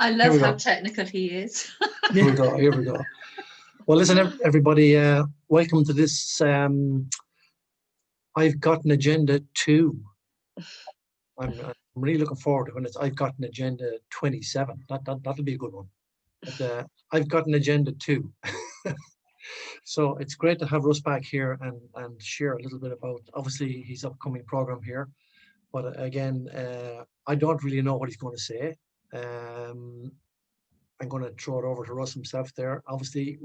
I love how technical he is. Here we go. Here we go. Well, listen, everybody, welcome to this. I've got an agenda 2. I'm really looking forward to when it's I've got an agenda 27. That'll be a good one. But I've got an agenda 2. So it's great to have Russ back here and share a little bit about, obviously, his upcoming program here. But again, I don't really know what he's going to say. I'm going to throw it over to Russ himself there. Obviously,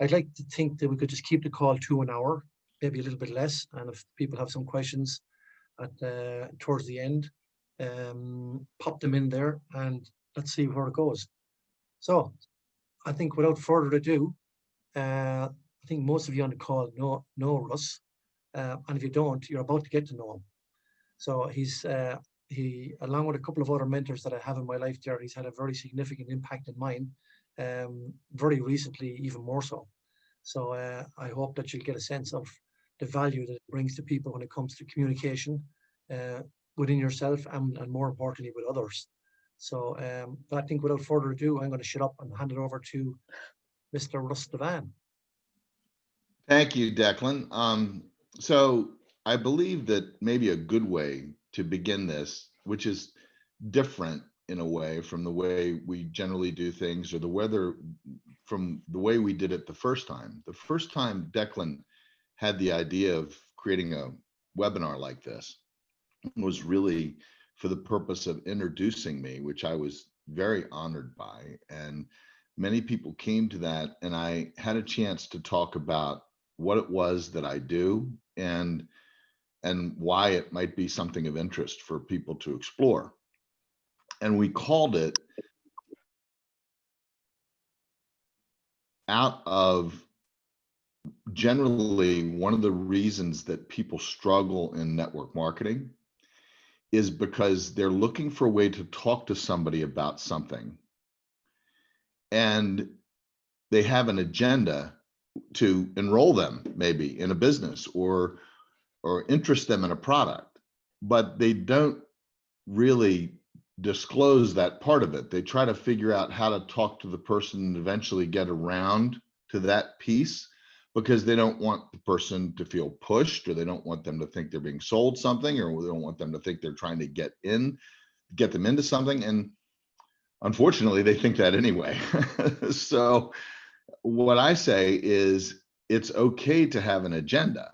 I'd like to think that we could just keep the call to an hour, maybe a little bit less. And if people have some questions towards the end, pop them in there and let's see where it goes. So I think without further ado, I think most of you on the call know Russ. And if you don't, you're about to get to know him. So he, along with a couple of other mentors that I have in my life there, he's had a very significant impact in mine, very recently, even more so. So I hope that you'll get a sense of the value that it brings to people when it comes to communication within yourself and more importantly with others. So I think without further ado, I'm going to shut up and hand it over to Mr. Russ DeVan. Thank you, Declan. So I believe that maybe a good way to begin this, which is different in a way from the way we generally do things or from the way we did it the first time. The first time Declan had the idea of creating a webinar like this was really for the purpose of introducing me, which I was very honored by. And many people came to that, and I had a chance to talk about what it was that I do and why it might be something of interest for people to explore. And we called it out of generally one of the reasons that people struggle in network marketing is because they're looking for a way to talk to somebody about something. And they have an agenda to enroll them maybe in a business or interest them in a product, but they don't really disclose that part of it. They try to figure out how to talk to the person and eventually get around to that piece because they don't want the person to feel pushed, or they don't want them to think they're being sold something, or they don't want them to think they're trying to get them into something. And unfortunately, they think that anyway. So what I say is it's okay to have an agenda.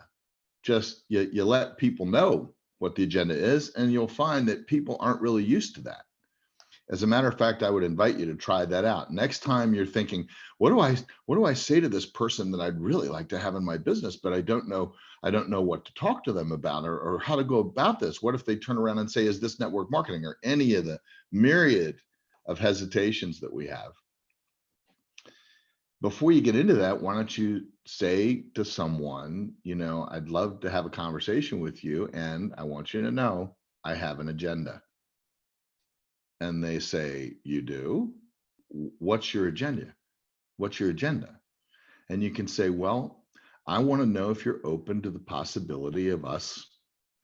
Just you let people know what the agenda is, and you'll find that people aren't really used to that. As a matter of fact, I would invite you to try that out. Next time you're thinking, what do I say to this person that I'd really like to have in my business, but I don't know what to talk to them about or how to go about this. What if they turn around and say, is this network marketing, or any of the myriad of hesitations that we have? Before you get into that, why don't you say to someone, I'd love to have a conversation with you, and I want you to know I have an agenda. And they say, you do? What's your agenda? What's your agenda? And you can say, well, I want to know if you're open to the possibility of us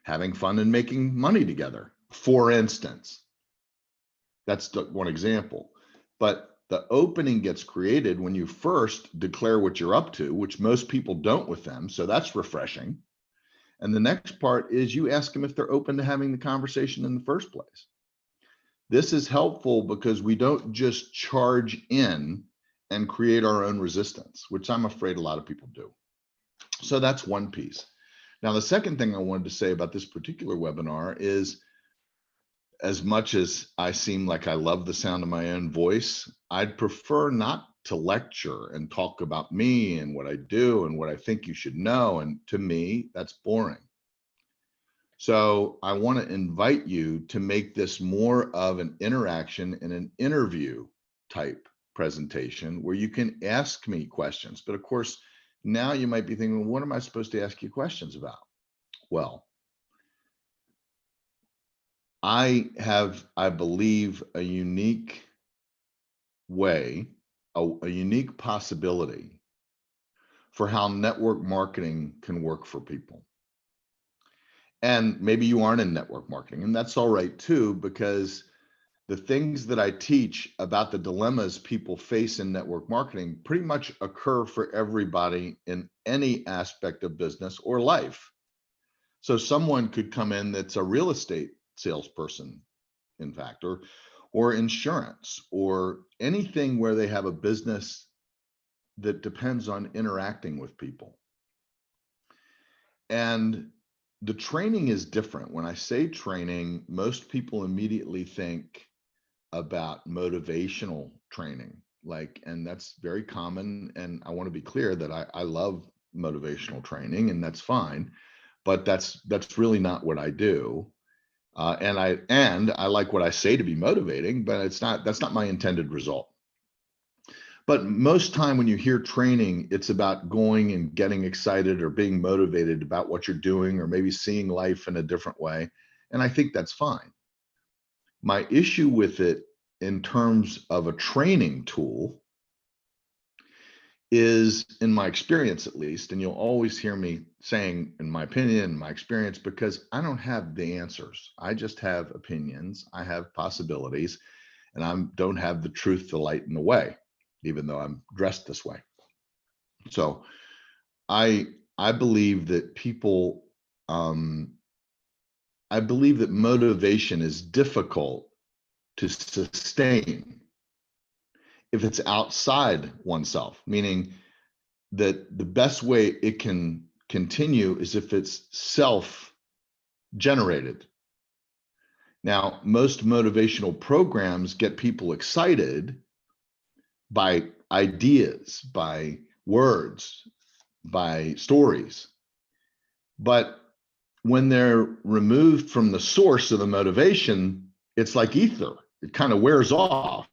having fun and making money together, for instance. That's one example. But the opening gets created when you first declare what you're up to, which most people don't with them. So that's refreshing. And the next part is you ask them if they're open to having the conversation in the first place. This is helpful because we don't just charge in and create our own resistance, which I'm afraid a lot of people do. So that's one piece. Now, the second thing I wanted to say about this particular webinar is, as much as I seem like I love the sound of my own voice, I'd prefer not to lecture and talk about me and what I do and what I think you should know. And to me, that's boring. So I want to invite you to make this more of an interaction and an interview type presentation where you can ask me questions. But of course, now you might be thinking, well, what am I supposed to ask you questions about? Well, I have, I believe, a unique way, a unique possibility for how network marketing can work for people. And maybe you aren't in network marketing, and that's all right too, because the things that I teach about the dilemmas people face in network marketing pretty much occur for everybody in any aspect of business or life. So someone could come in that's a real estate salesperson, in fact, or insurance, or anything where they have a business that depends on interacting with people. And the training is different. When I say training, most people immediately think about motivational training, and that's very common. And I want to be clear that I love motivational training, and that's fine, but that's really not what I do. And I like what I say to be motivating, but that's not my intended result. But most time when you hear training, it's about going and getting excited or being motivated about what you're doing, or maybe seeing life in a different way. And I think that's fine. My issue with it in terms of a training tool is, in my experience at least, and you'll always hear me saying, in my opinion, my experience, because I don't have the answers. I just have opinions. I have possibilities, and I don't have the truth, the light, and the way, even though I'm dressed this way. So I believe that people, I believe that motivation is difficult to sustain if it's outside oneself, meaning that the best way it can continue is if it's self-generated. Now, most motivational programs get people excited by ideas, by words, by stories. But when they're removed from the source of the motivation, it's like ether. It kind of wears off.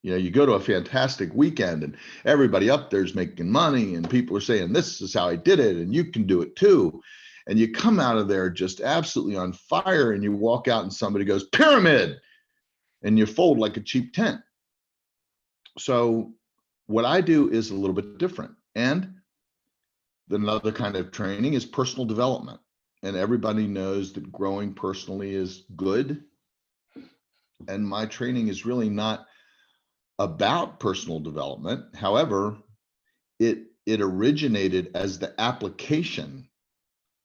You go to a fantastic weekend and everybody up there's making money and people are saying, this is how I did it and you can do it too. And you come out of there just absolutely on fire, and you walk out and somebody goes, pyramid, and you fold like a cheap tent. So what I do is a little bit different. And another kind of training is personal development. And everybody knows that growing personally is good. And my training is really not about personal development. However, it originated as the application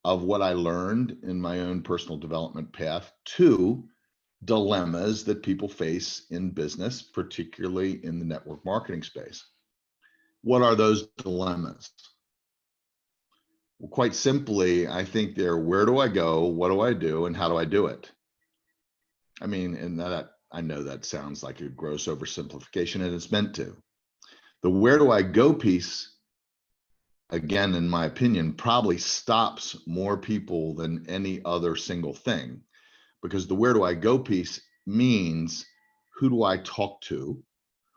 of what I learned in my own personal development path to dilemmas that people face in business, particularly in the network marketing space. What are those dilemmas? Well, quite simply, I think they're, where do I go? What do I do? And how do I do it? I mean, and that, I know that sounds like a gross oversimplification, and it's meant to. The where do I go piece, again, in my opinion, probably stops more people than any other single thing, because the where do I go piece means, who do I talk to?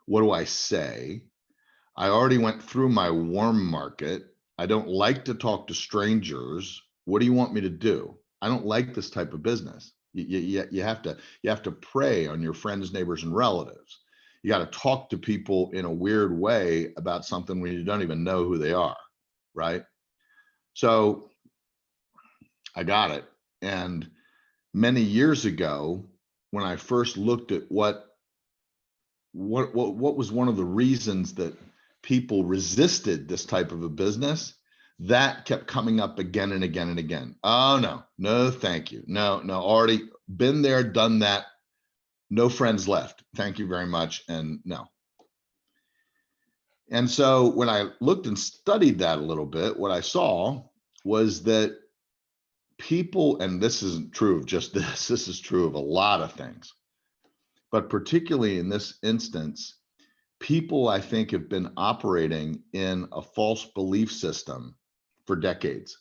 What do I say? I already went through my warm market. I don't like to talk to strangers. What do you want me to do? I don't like this type of business. You have to prey on your friends, neighbors, and relatives. You got to talk to people in a weird way about something when you don't even know who they are, right? So I got it. And many years ago, when I first looked at what was one of the reasons that people resisted this type of a business, that kept coming up again and again and again. Oh, no, thank you. No, already been there, done that. No friends left. Thank you very much. And no. And so when I looked and studied that a little bit, what I saw was that people, and this isn't true of just this is true of a lot of things, but particularly in this instance, people, I think, have been operating in a false belief system for decades.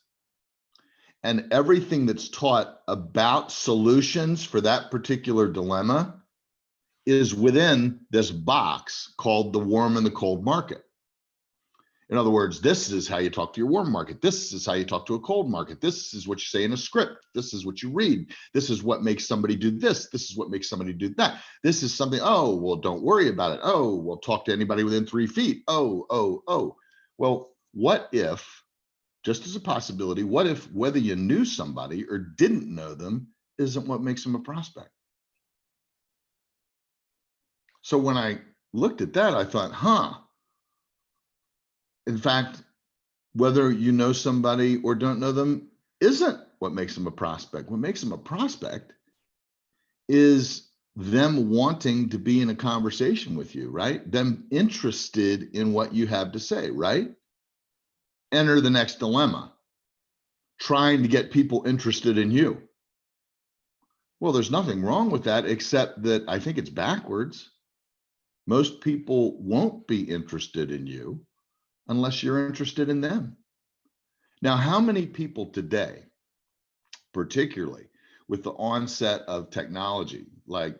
And everything that's taught about solutions for that particular dilemma is within this box called the warm and the cold market. In other words, this is how you talk to your warm market. This is how you talk to a cold market. This is what you say in a script. This is what you read. This is what makes somebody do this. This is what makes somebody do that. This is something, oh, well, don't worry about it. Oh, well, talk to anybody within 3 feet. Oh. Well, what if, just as a possibility, what if whether you knew somebody or didn't know them isn't what makes them a prospect? So when I looked at that, I thought, in fact, whether you know somebody or don't know them isn't what makes them a prospect. What makes them a prospect is them wanting to be in a conversation with you, right? Them interested in what you have to say, right? Enter the next dilemma, trying to get people interested in you. Well, there's nothing wrong with that, except that I think it's backwards. Most people won't be interested in you unless you're interested in them. Now, how many people today, particularly with the onset of technology, like,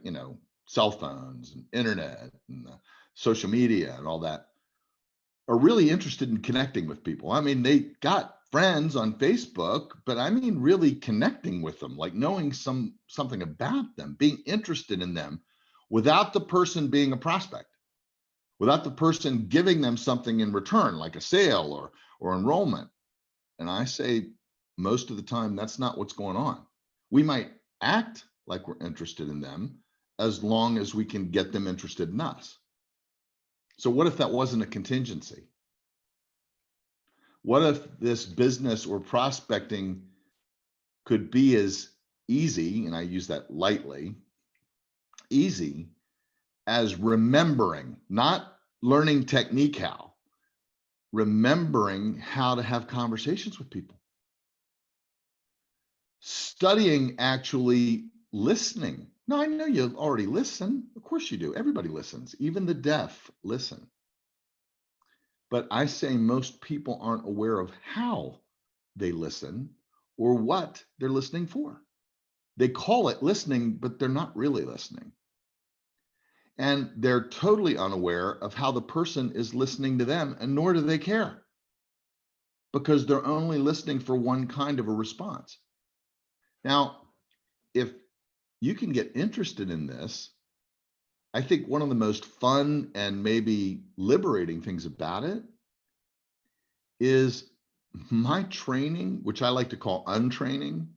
cell phones and internet and social media and all that, are really interested in connecting with people? I mean, they got friends on Facebook, but I mean, really connecting with them, like knowing something about them, being interested in them without the person being a prospect, without the person giving them something in return, like a sale or enrollment. And I say most of the time, that's not what's going on. We might act like we're interested in them as long as we can get them interested in us. So what if that wasn't a contingency? What if this business or prospecting could be as easy, and I use that lightly, easy as remembering, not learning technique how, remembering how to have conversations with people. Studying actually listening. Now, I know you already listen. Of course you do. Everybody listens. Even the deaf listen. But I say most people aren't aware of how they listen or what they're listening for. They call it listening, but they're not really listening. And they're totally unaware of how the person is listening to them, and nor do they care, because they're only listening for one kind of a response. Now, if you can get interested in this, I think one of the most fun and maybe liberating things about it is my training, which I like to call untraining,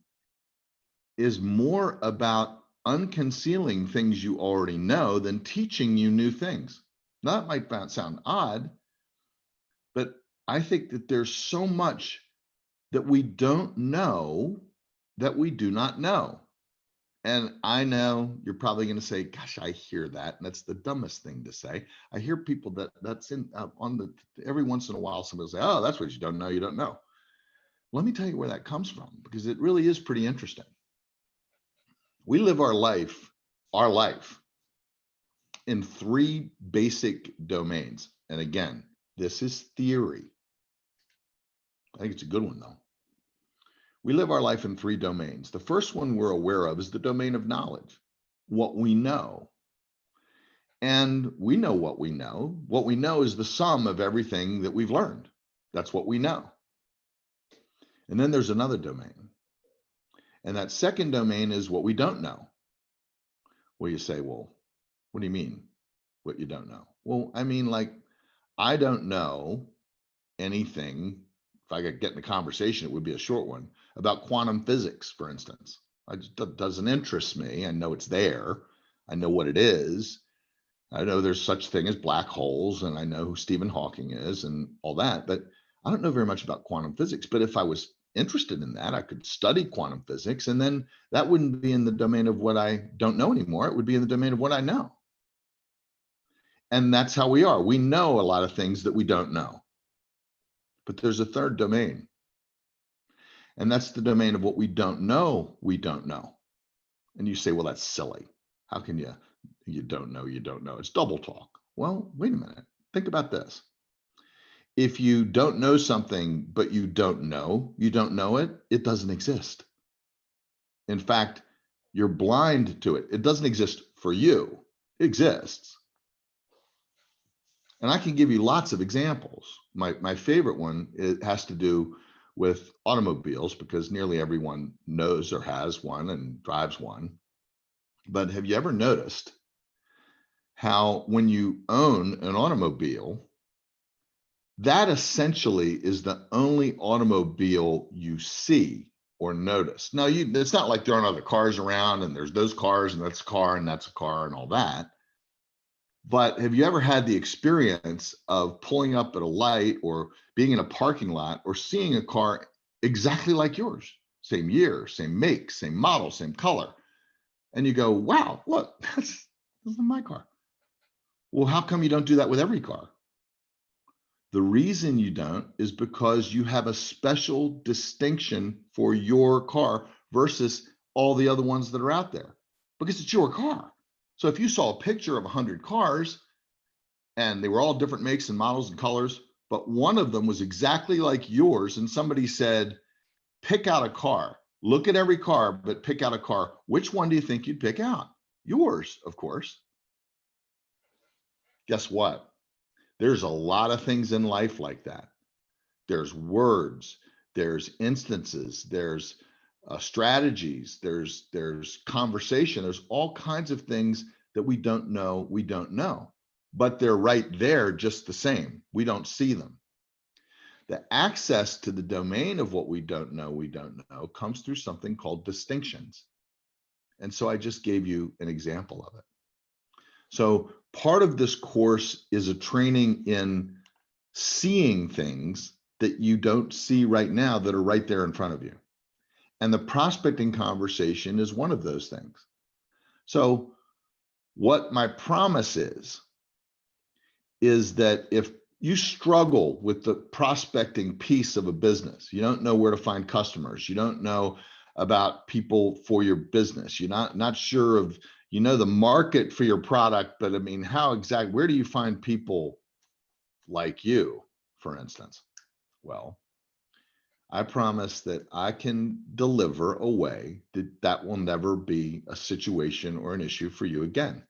is more about unconcealing things you already know than teaching you new things. Now, that might sound odd, but I think that there's so much that we don't know that we do not know. And I know you're probably going to say, gosh, I hear that. And that's the dumbest thing to say. I hear people that's in on the, every once in a while, somebody will say, oh, that's what you don't know. You don't know. Let me tell you where that comes from, because it really is pretty interesting. We live our life in three basic domains. And again, this is theory. I think it's a good one though. We live our life in three domains. The first one we're aware of is the domain of knowledge, what we know. And we know what we know. What we know is the sum of everything that we've learned. That's what we know. And then there's another domain. And that second domain is what we don't know. Well, you say, well, what do you mean, what you don't know? Well, I mean, like, I don't know anything. If I could get in a conversation, it would be a short one, about quantum physics, for instance. It doesn't interest me. I know it's there. I know what it is. I know there's such thing as black holes, and I know who Stephen Hawking is and all that, but I don't know very much about quantum physics. But if I was interested in that, I could study quantum physics, and then that wouldn't be in the domain of what I don't know anymore. It would be in the domain of what I know. And that's how we are. We know a lot of things that we don't know. But there's a third domain. And that's the domain of what we don't know, we don't know. And you say, well, that's silly. How can you don't know, you don't know. It's double talk. Well, wait a minute. Think about this. If you don't know something, but you don't know it, it doesn't exist. In fact, you're blind to it. It doesn't exist for you. It exists. And I can give you lots of examples. My favorite one, it has to do with automobiles, because nearly everyone knows or has one and drives one. But have you ever noticed how when you own an automobile, that essentially is the only automobile you see or notice? Now, it's not like there aren't other cars around and there's those cars and that's a car and that's a car and all that. But have you ever had the experience of pulling up at a light or being in a parking lot or seeing a car exactly like yours? Same year, same make, same model, same color. And you go, wow, look, this is my car. Well, how come you don't do that with every car? The reason you don't is because you have a special distinction for your car versus all the other ones that are out there, because it's your car. So if you saw a picture of 100 cars and they were all different makes and models and colors, but one of them was exactly like yours, and somebody said, pick out a car, look at every car, but pick out a car, which one do you think you'd pick out? Yours, of course. Guess what? There's a lot of things in life like that. There's words, there's instances, there's strategies, there's conversation, there's all kinds of things that we don't know, but they're right there just the same. We don't see them. The access to the domain of what we don't know comes through something called distinctions. And so I just gave you an example of it. So part of this course is a training in seeing things that you don't see right now that are right there in front of you. And the prospecting conversation is one of those things. So what my promise is that if you struggle with the prospecting piece of a business, you don't know where to find customers, you don't know about people for your business, you're not sure of, you know, the market for your product, but I mean, where do you find people like you, for instance? Well, I promise that I can deliver a way that will never be a situation or an issue for you again,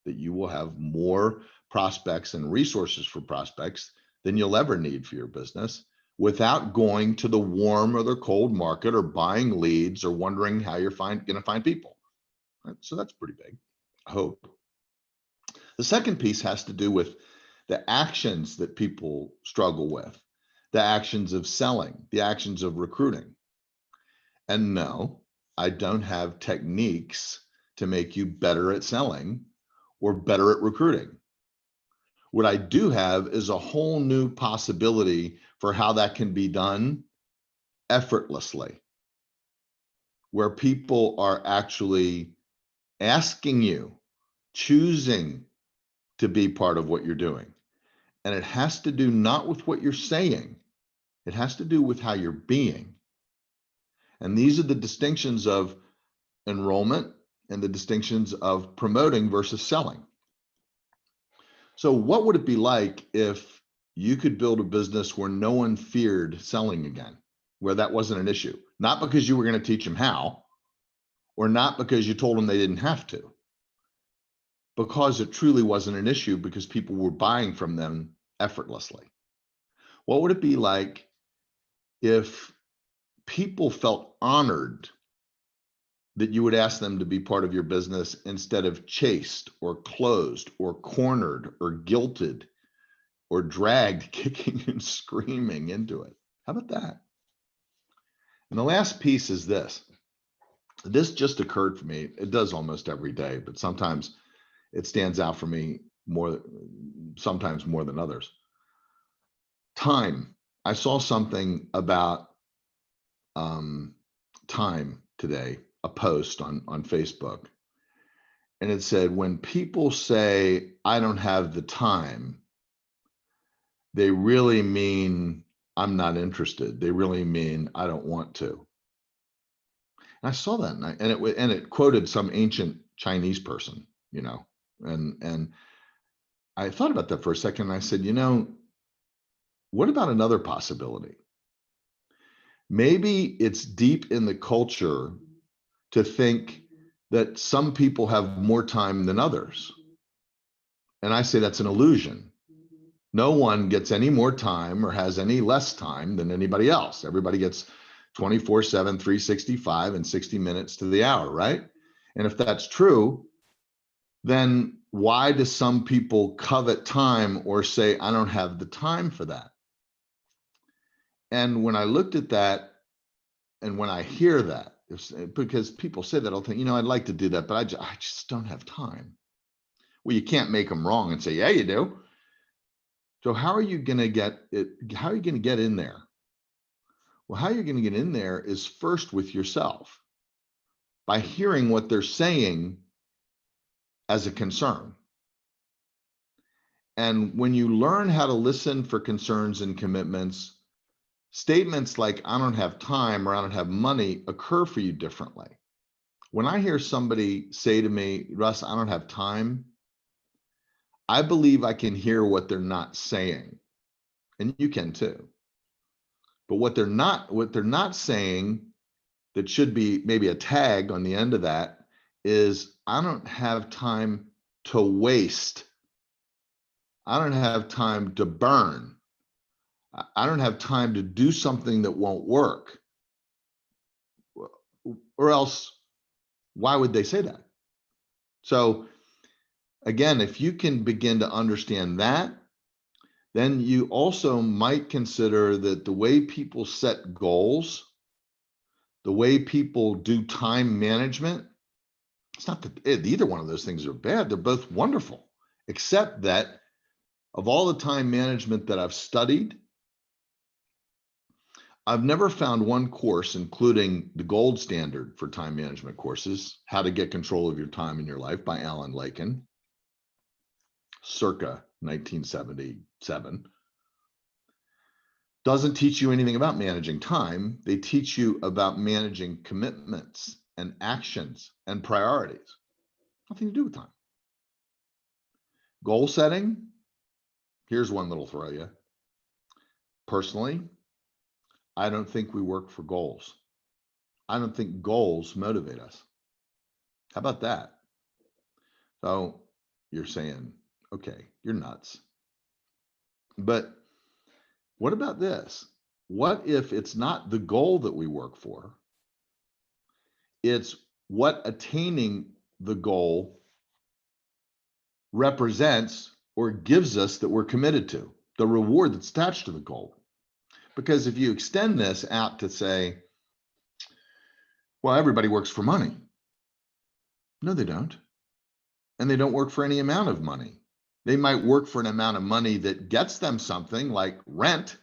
that you will have more prospects and resources for prospects than you'll ever need for your business without going to the warm or the cold market or buying leads or wondering how you're going to find people. Right? So that's pretty big, I hope. The second piece has to do with the actions that people struggle with, the actions of selling, the actions of recruiting. And no, I don't have techniques to make you better at selling or better at recruiting. What I do have is a whole new possibility for how that can be done effortlessly, where people are actually asking you, choosing to be part of what you're doing. And it has to do not with what you're saying, it has to do with how you're being. And these are the distinctions of enrollment and the distinctions of promoting versus selling. So what would it be like if you could build a business where no one feared selling again, where that wasn't an issue? Not because you were going to teach them how, or not because you told them they didn't have to, because it truly wasn't an issue because people were buying from them effortlessly. What would it be like if people felt honored that you would ask them to be part of your business instead of chased or closed or cornered or guilted or dragged kicking and screaming into it? How about that? And the last piece is this. This just occurred for me. It does almost every day, but sometimes it stands out for me sometimes more than others. Time. I saw something about time today, a post on Facebook, and it said, when people say, I don't have the time, they really mean, I'm not interested. They really mean, I don't want to. And I saw that, and it quoted some ancient Chinese person, you know, and I thought about that for a second. And I said, you know, what about another possibility? Maybe it's deep in the culture to think that some people have more time than others. And I say that's an illusion. No one gets any more time or has any less time than anybody else. Everybody gets 24/7, 365 and 60 minutes to the hour, right? And if that's true, then why do some people covet time or say, I don't have the time for that? And when I looked at that, and when I hear that, because people say that, I'll think, you know, I'd like to do that, but I just don't have time. Well, you can't make them wrong and say, yeah, you do. So how are you going to get it? How are you going to get in there? Well, how you're going to get in there is first with yourself by hearing what they're saying as a concern. And when you learn how to listen for concerns and commitments, statements like, I don't have time or I don't have money occur for you differently. When I hear somebody say to me, Russ, I don't have time, I believe I can hear what they're not saying. And you can too. But what they're not saying that should be maybe a tag on the end of that is, I don't have time to waste. I don't have time to burn. I don't have time to do something that won't work. Or else, why would they say that? So again, if you can begin to understand that, then you also might consider that the way people set goals, the way people do time management, it's not that either one of those things are bad. They're both wonderful, except that of all the time management that I've studied, I've never found one course, including the gold standard for time management courses, How to Get Control of Your Time in Your Life by Alan Lakin, circa 1977, doesn't teach you anything about managing time. They teach you about managing commitments and actions and priorities. Nothing to do with time. Goal setting, here's one that'll throw you. Personally, I don't think we work for goals. I don't think goals motivate us. How about that? So you're saying, okay, you're nuts. But what about this? What if it's not the goal that we work for? It's what attaining the goal represents or gives us that we're committed to, the reward that's attached to the goal. Because if you extend this out to say, well, everybody works for money. No, they don't. And they don't work for any amount of money. They might work for an amount of money that gets them something like rent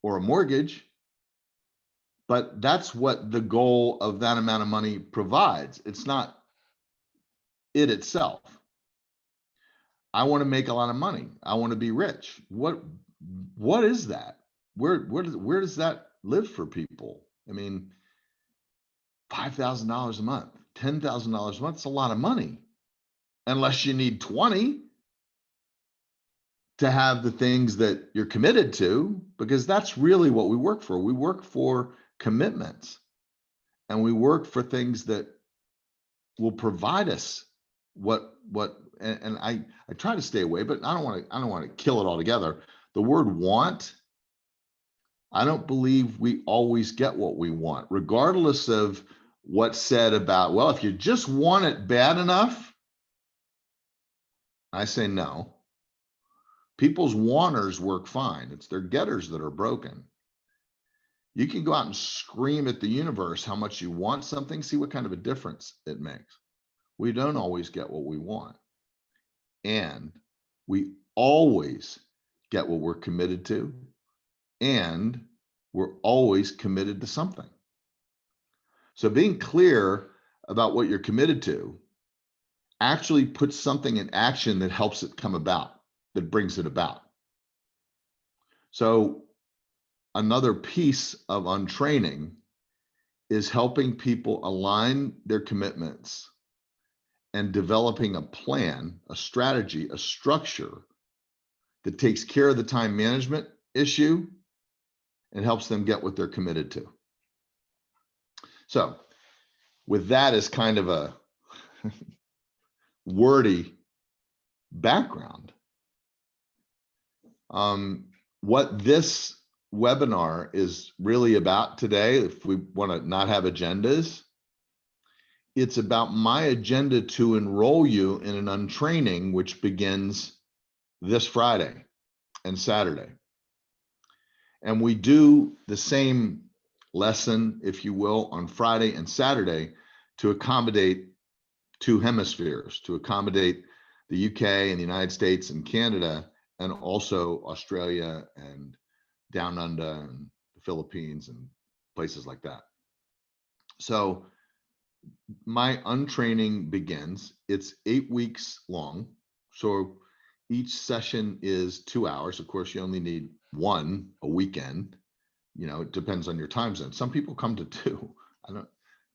or a mortgage, but that's what the goal of that amount of money provides. It's not it itself. I want to make a lot of money. I want to be rich. What is that? Where does that live for people? I mean, $5,000 a month, $10,000 a month, it's a lot of money. Unless you need 20 to have the things that you're committed to, because that's really what we work for. We work for commitments, and we work for things that will provide us and I try to stay away, but I don't want to kill it altogether. The word want, I don't believe we always get what we want, regardless of what's said about, well, if you just want it bad enough, I say no. People's wanters work fine. It's their getters that are broken. You can go out and scream at the universe how much you want something, see what kind of a difference it makes. We don't always get what we want. And we always get what we're committed to. And we're always committed to something. So being clear about what you're committed to actually puts something in action that helps it come about, that brings it about. So another piece of untraining is helping people align their commitments and developing a plan, a strategy, a structure that takes care of the time management issue and helps them get what they're committed to. So with that as kind of a wordy background, what this webinar is really about today, if we want to not have agendas, it's about my agenda to enroll you in an untraining, which begins this Friday and Saturday. And we do the same lesson, if you will, on Friday and Saturday to accommodate two hemispheres to accommodate the UK and the United States and Canada, and also Australia and down under and the Philippines and places like that. So my untraining begins. It's 8 weeks long. So each session is 2 hours. Of course, you only need one a weekend. You know, it depends on your time zone. Some people come to two.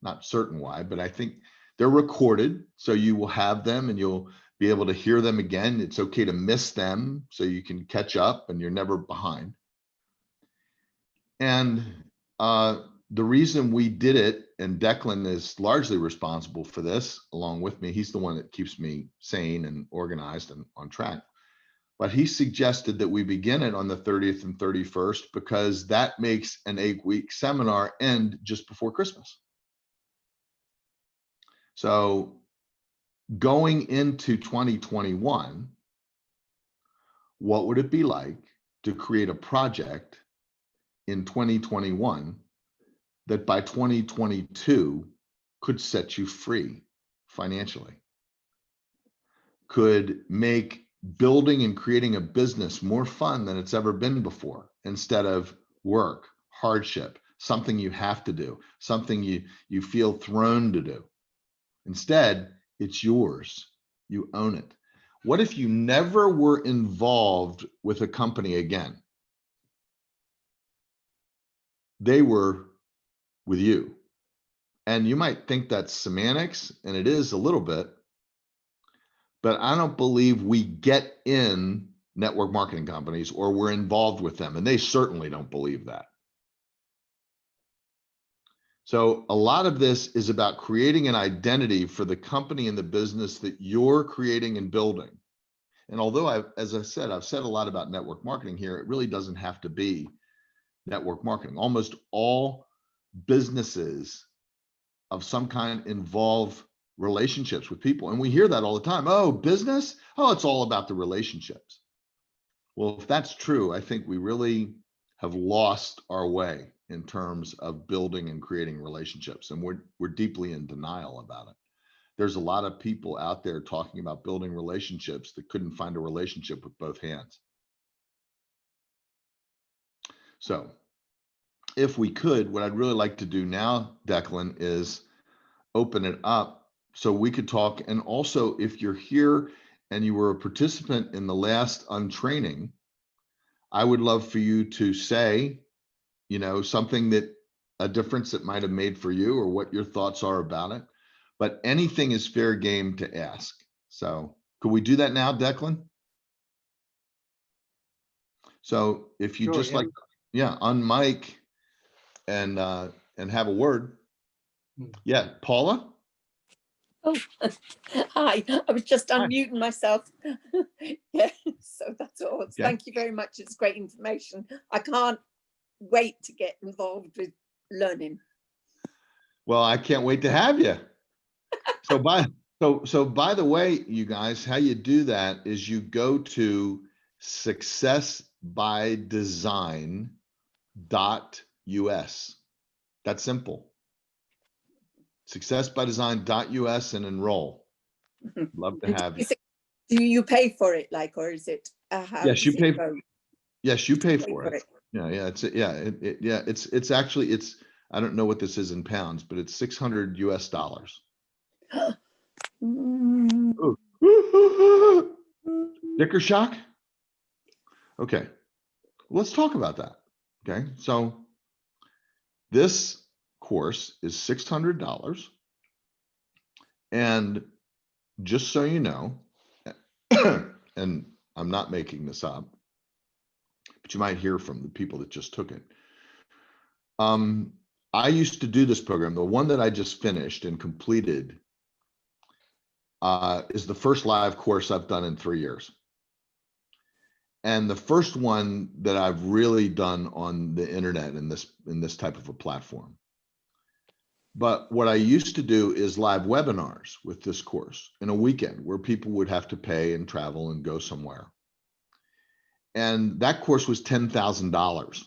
Not certain why, but I think they're recorded. So you will have them and you'll be able to hear them again. It's okay to miss them so you can catch up and you're never behind. And the reason we did it, and Declan is largely responsible for this along with me. He's the one that keeps me sane and organized and on track. But he suggested that we begin it on the 30th and 31st because that makes an 8-week seminar end just before Christmas. So going into 2021, what would it be like to create a project in 2021 that by 2022 could set you free financially, could make building and creating a business more fun than it's ever been before, instead of work, hardship, something you have to do, something you feel thrown to do. Instead, it's yours. You own it. What if you never were involved with a company again? They were with you. And you might think that's semantics, and it is a little bit, but I don't believe we get in network marketing companies or we're involved with them, and they certainly don't believe that. So a lot of this is about creating an identity for the company and the business that you're creating and building. And although as I said, I've said a lot about network marketing here, it really doesn't have to be network marketing. Almost all businesses of some kind involve relationships with people. And we hear that all the time. Oh, business? Oh, it's all about the relationships. Well, if that's true, I think we really have lost our way in terms of building and creating relationships. And we're deeply in denial about it. There's a lot of people out there talking about building relationships that couldn't find a relationship with both hands. So if we could, what I'd really like to do now, Declan, is open it up so we could talk. And also, if you're here and you were a participant in the last untraining, I would love for you to say, you know, something that a difference that might have made for you or what your thoughts are about it. But anything is fair game to ask. So could we do that now, Declan? So if you just like, yeah, unmic and have a word. Yeah, Paula? Oh, hi. I was just unmuting myself. Yeah, so that's all. Okay. Thank you very much. It's great information. I can't wait to get involved with learning. Well, I can't wait to have you. So by the way, you guys, how you do that is you go to successbydesign.us. That's simple. Successbydesign.us and enroll. Love to have you. Do you pay for it, like, or is it? Yes, you pay. Yes, you pay Pay for for it. it. Yeah, it's actually I don't know what this is in pounds, but it's $600 US. Sticker shock. Okay, let's talk about that. Okay, so this course is $600, and just so you know, and I'm not making this up, but you might hear from the people that just took it. I used to do this program. The one that I just finished and completed is the first live course I've done in 3 years. And the first one that I've really done on the internet in this type of a platform. But what I used to do is live webinars with this course in a weekend where people would have to pay and travel and go somewhere. And that course was $10,000.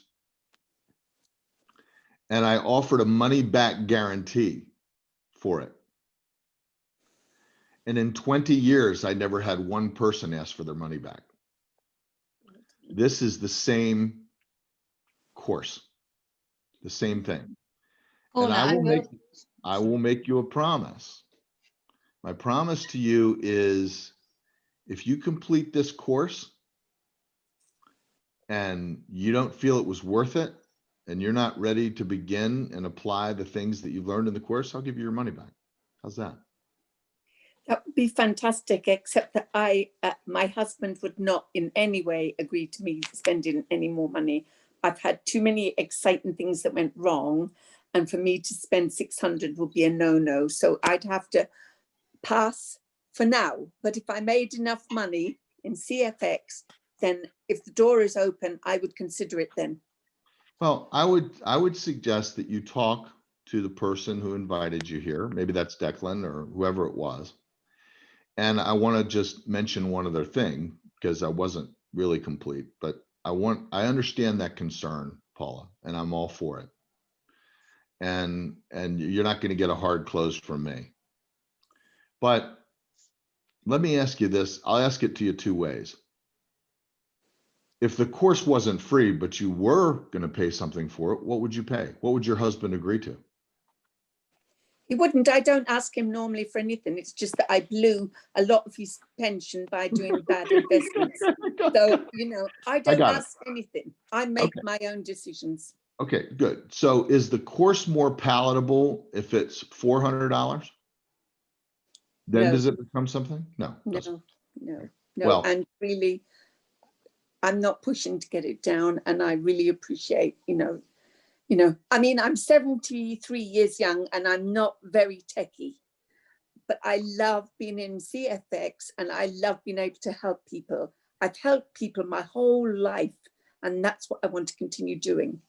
And I offered a money back guarantee for it. And in 20 years, I never had one person ask for their money back. This is the same course, the same thing. And Paula, I will make you a promise. My promise to you is if you complete this course and you don't feel it was worth it, and you're not ready to begin and apply the things that you've learned in the course, I'll give you your money back. How's that? That would be fantastic, except that my husband would not in any way agree to me spending any more money. I've had too many exciting things that went wrong, and for me to spend 600 would be a no-no. So I'd have to pass for now. But if I made enough money in CFX, then if the door is open, I would consider it then. Well, I would suggest that you talk to the person who invited you here. Maybe that's Declan or whoever it was. And I want to just mention one other thing because I wasn't really complete, but I understand that concern, Paula, and I'm all for it. And you're not going to get a hard close from me. But let me ask you this. I'll ask it to you two ways. If the course wasn't free, but you were going to pay something for it, what would you pay? What would your husband agree to? He wouldn't. I don't ask him normally for anything. It's just that I blew a lot of his pension by doing bad investments. So, I don't ask anything. I make my own decisions. Okay, good. So is the course more palatable if it's $400? Then does it become something? No. Well, and really, I'm not pushing to get it down, and I really appreciate, I mean, I'm 73 years young and I'm not very techie, but I love being in CFX and I love being able to help people. I've helped people my whole life, and that's what I want to continue doing.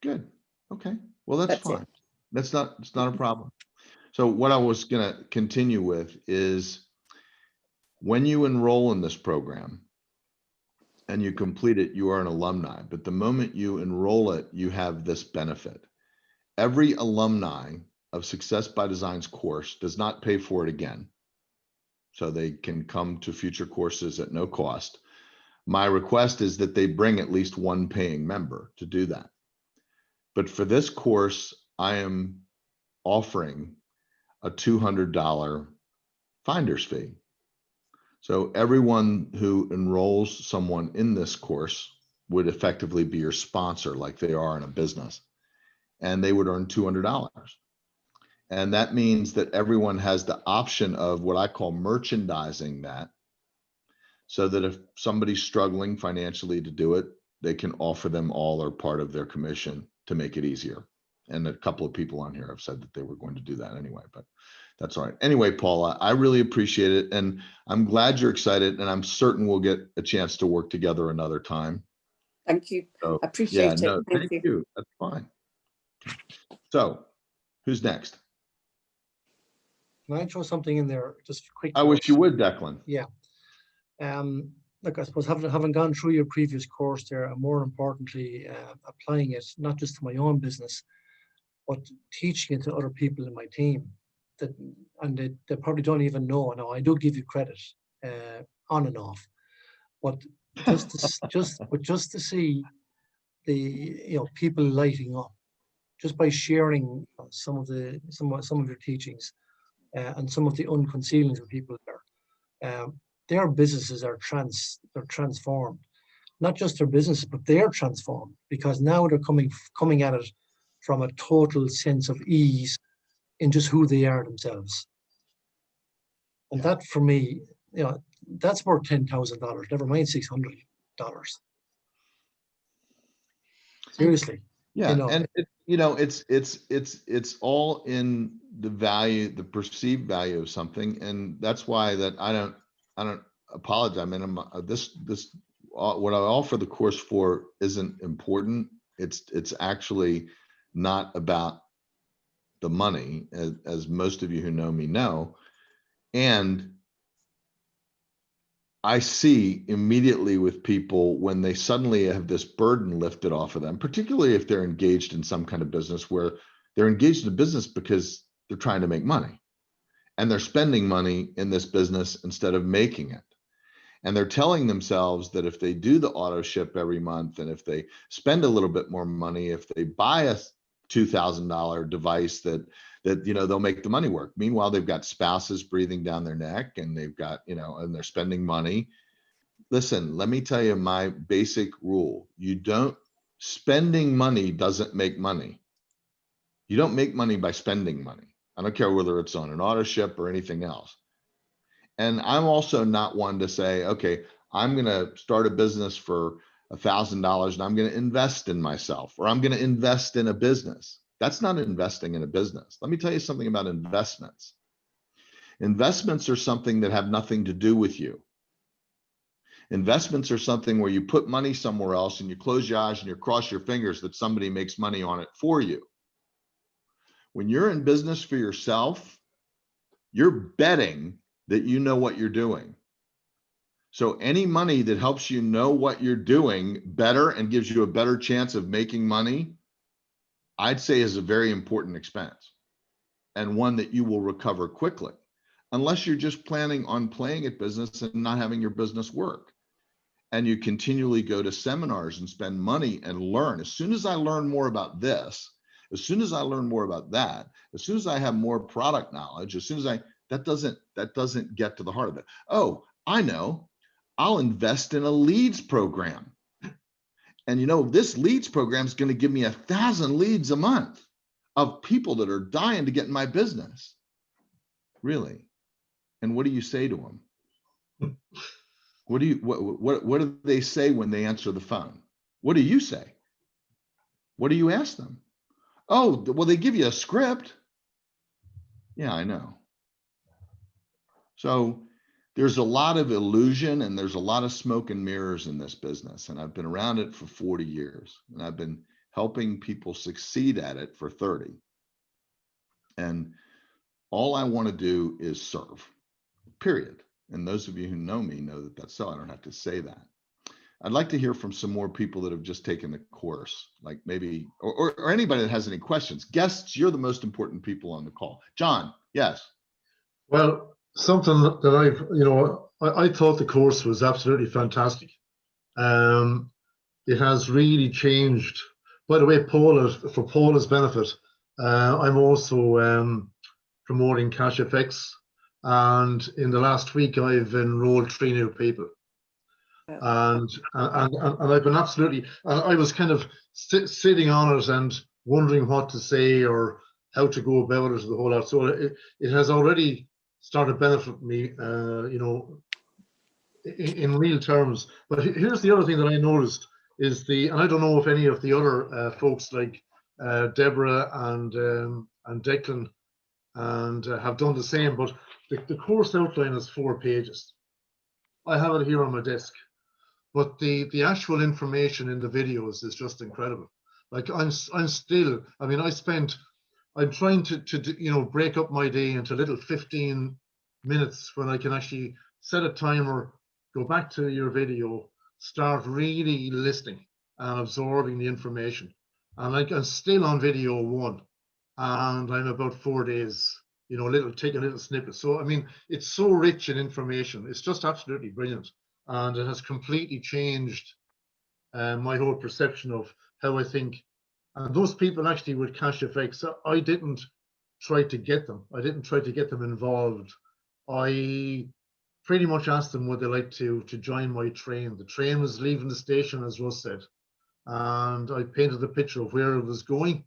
Good. Okay. Well, that's fine. It's not a problem. So what I was going to continue with is when you enroll in this program, and you complete it, you are an alumni. But the moment you enroll it, you have this benefit. Every alumni of Success by Design's course does not pay for it again. So they can come to future courses at no cost. My request is that they bring at least one paying member to do that. But for this course, I am offering a $200 finder's fee. So everyone who enrolls someone in this course would effectively be your sponsor like they are in a business, and they would earn $200. And that means that everyone has the option of what I call merchandising that, so that if somebody's struggling financially to do it, they can offer them all or part of their commission to make it easier. And a couple of people on here have said that they were going to do that anyway, but that's all right. Anyway, Paula, I really appreciate it. And I'm glad you're excited, and I'm certain we'll get a chance to work together another time. Thank you. So, Appreciate it. Thank you. That's fine. So who's next? Can I throw something in there just quick? I wish you would, Declan. Yeah. Look, I suppose having gone through your previous course there, and more importantly, applying it not just to my own business, but teaching it to other people in my team. And they probably don't even know. Now, I do give you credit on and off, but just to see the people lighting up just by sharing some of your teachings and some of the unconcealings of people there. Their businesses are transformed. Not just their businesses, but they're transformed, because now they're coming at it from a total sense of ease in just who they are themselves. And that, for me, that's worth $10,000, never mind $600. Seriously. Yeah, and it's all in the value, the perceived value of something, and that's why that I don't apologize. I mean, what I offer the course for isn't important. It's actually not about the money, as most of you who know me know. And I see immediately with people when they suddenly have this burden lifted off of them, particularly if they're engaged in some kind of business where they're engaged in a business because they're trying to make money. and they're spending money in this business instead of making it. And they're telling themselves that if they do the auto ship every month, and if they spend a little bit more money, if they buy a $2,000 device, that they'll make the money work. Meanwhile, they've got spouses breathing down their neck, and they've got, and they're spending money. Listen, let me tell you my basic rule. Spending money doesn't make money. You don't make money by spending money. I don't care whether it's on an auto ship or anything else. And I'm also not one to say, okay, I'm going to start a business for $1,000 and I'm going to invest in myself, or I'm going to invest in a business. That's not investing in a business. Let me tell you something about investments. Investments are something that have nothing to do with you. Investments are something where you put money somewhere else and you close your eyes and you cross your fingers that somebody makes money on it for you. When you're in business for yourself, you're betting that you know what you're doing. So any money that helps you know what you're doing better and gives you a better chance of making money, I'd say is a very important expense, and one that you will recover quickly, unless you're just planning on playing at business and not having your business work. And you continually go to seminars and spend money and learn. As soon as I learn more about this, as soon as I learn more about that, as soon as I have more product knowledge, as soon as that doesn't get to the heart of it. Oh, I know, I'll invest in a leads program. And this leads program is going to give me 1,000 leads a month of people that are dying to get in my business. Really? And what do you say to them? What do they say when they answer the phone? What do you say? What do you ask them? Oh, well, they give you a script. Yeah, I know. So there's a lot of illusion and there's a lot of smoke and mirrors in this business. And I've been around it for 40 years and I've been helping people succeed at it for 30. And all I want to do is serve, period. And those of you who know me know that that's so. I don't have to say that. I'd like to hear from some more people that have just taken the course, like maybe, or anybody that has any questions. Guests, you're the most important people on the call. John, yes. Well, something that I thought the course was absolutely fantastic. It has really changed. By the way, for Paula's benefit, I'm also promoting Cash FX. And in the last week, I've enrolled 3 new people. And I've been absolutely, and I was kind of sitting on it and wondering what to say or how to go about it, the whole lot. So it has already started benefiting me, in real terms. But here's the other thing that I noticed is and I don't know if any of the other folks like Deborah and Declan have done the same, but the course outline is 4 pages. I have it here on my desk. But the actual information in the videos is just incredible. Like I'm trying to break up my day into little 15 minutes when I can actually set a timer, go back to your video, start really listening and absorbing the information. And I'm still on video 1 and I'm about 4 days, take a little snippet. So, it's so rich in information. It's just absolutely brilliant. And it has completely changed my whole perception of how I think. And those people actually with Cash FX, I didn't try to get them. I didn't try to get them involved. I pretty much asked them would they like to join my train. The train was leaving the station, as Russ said. And I painted the picture of where it was going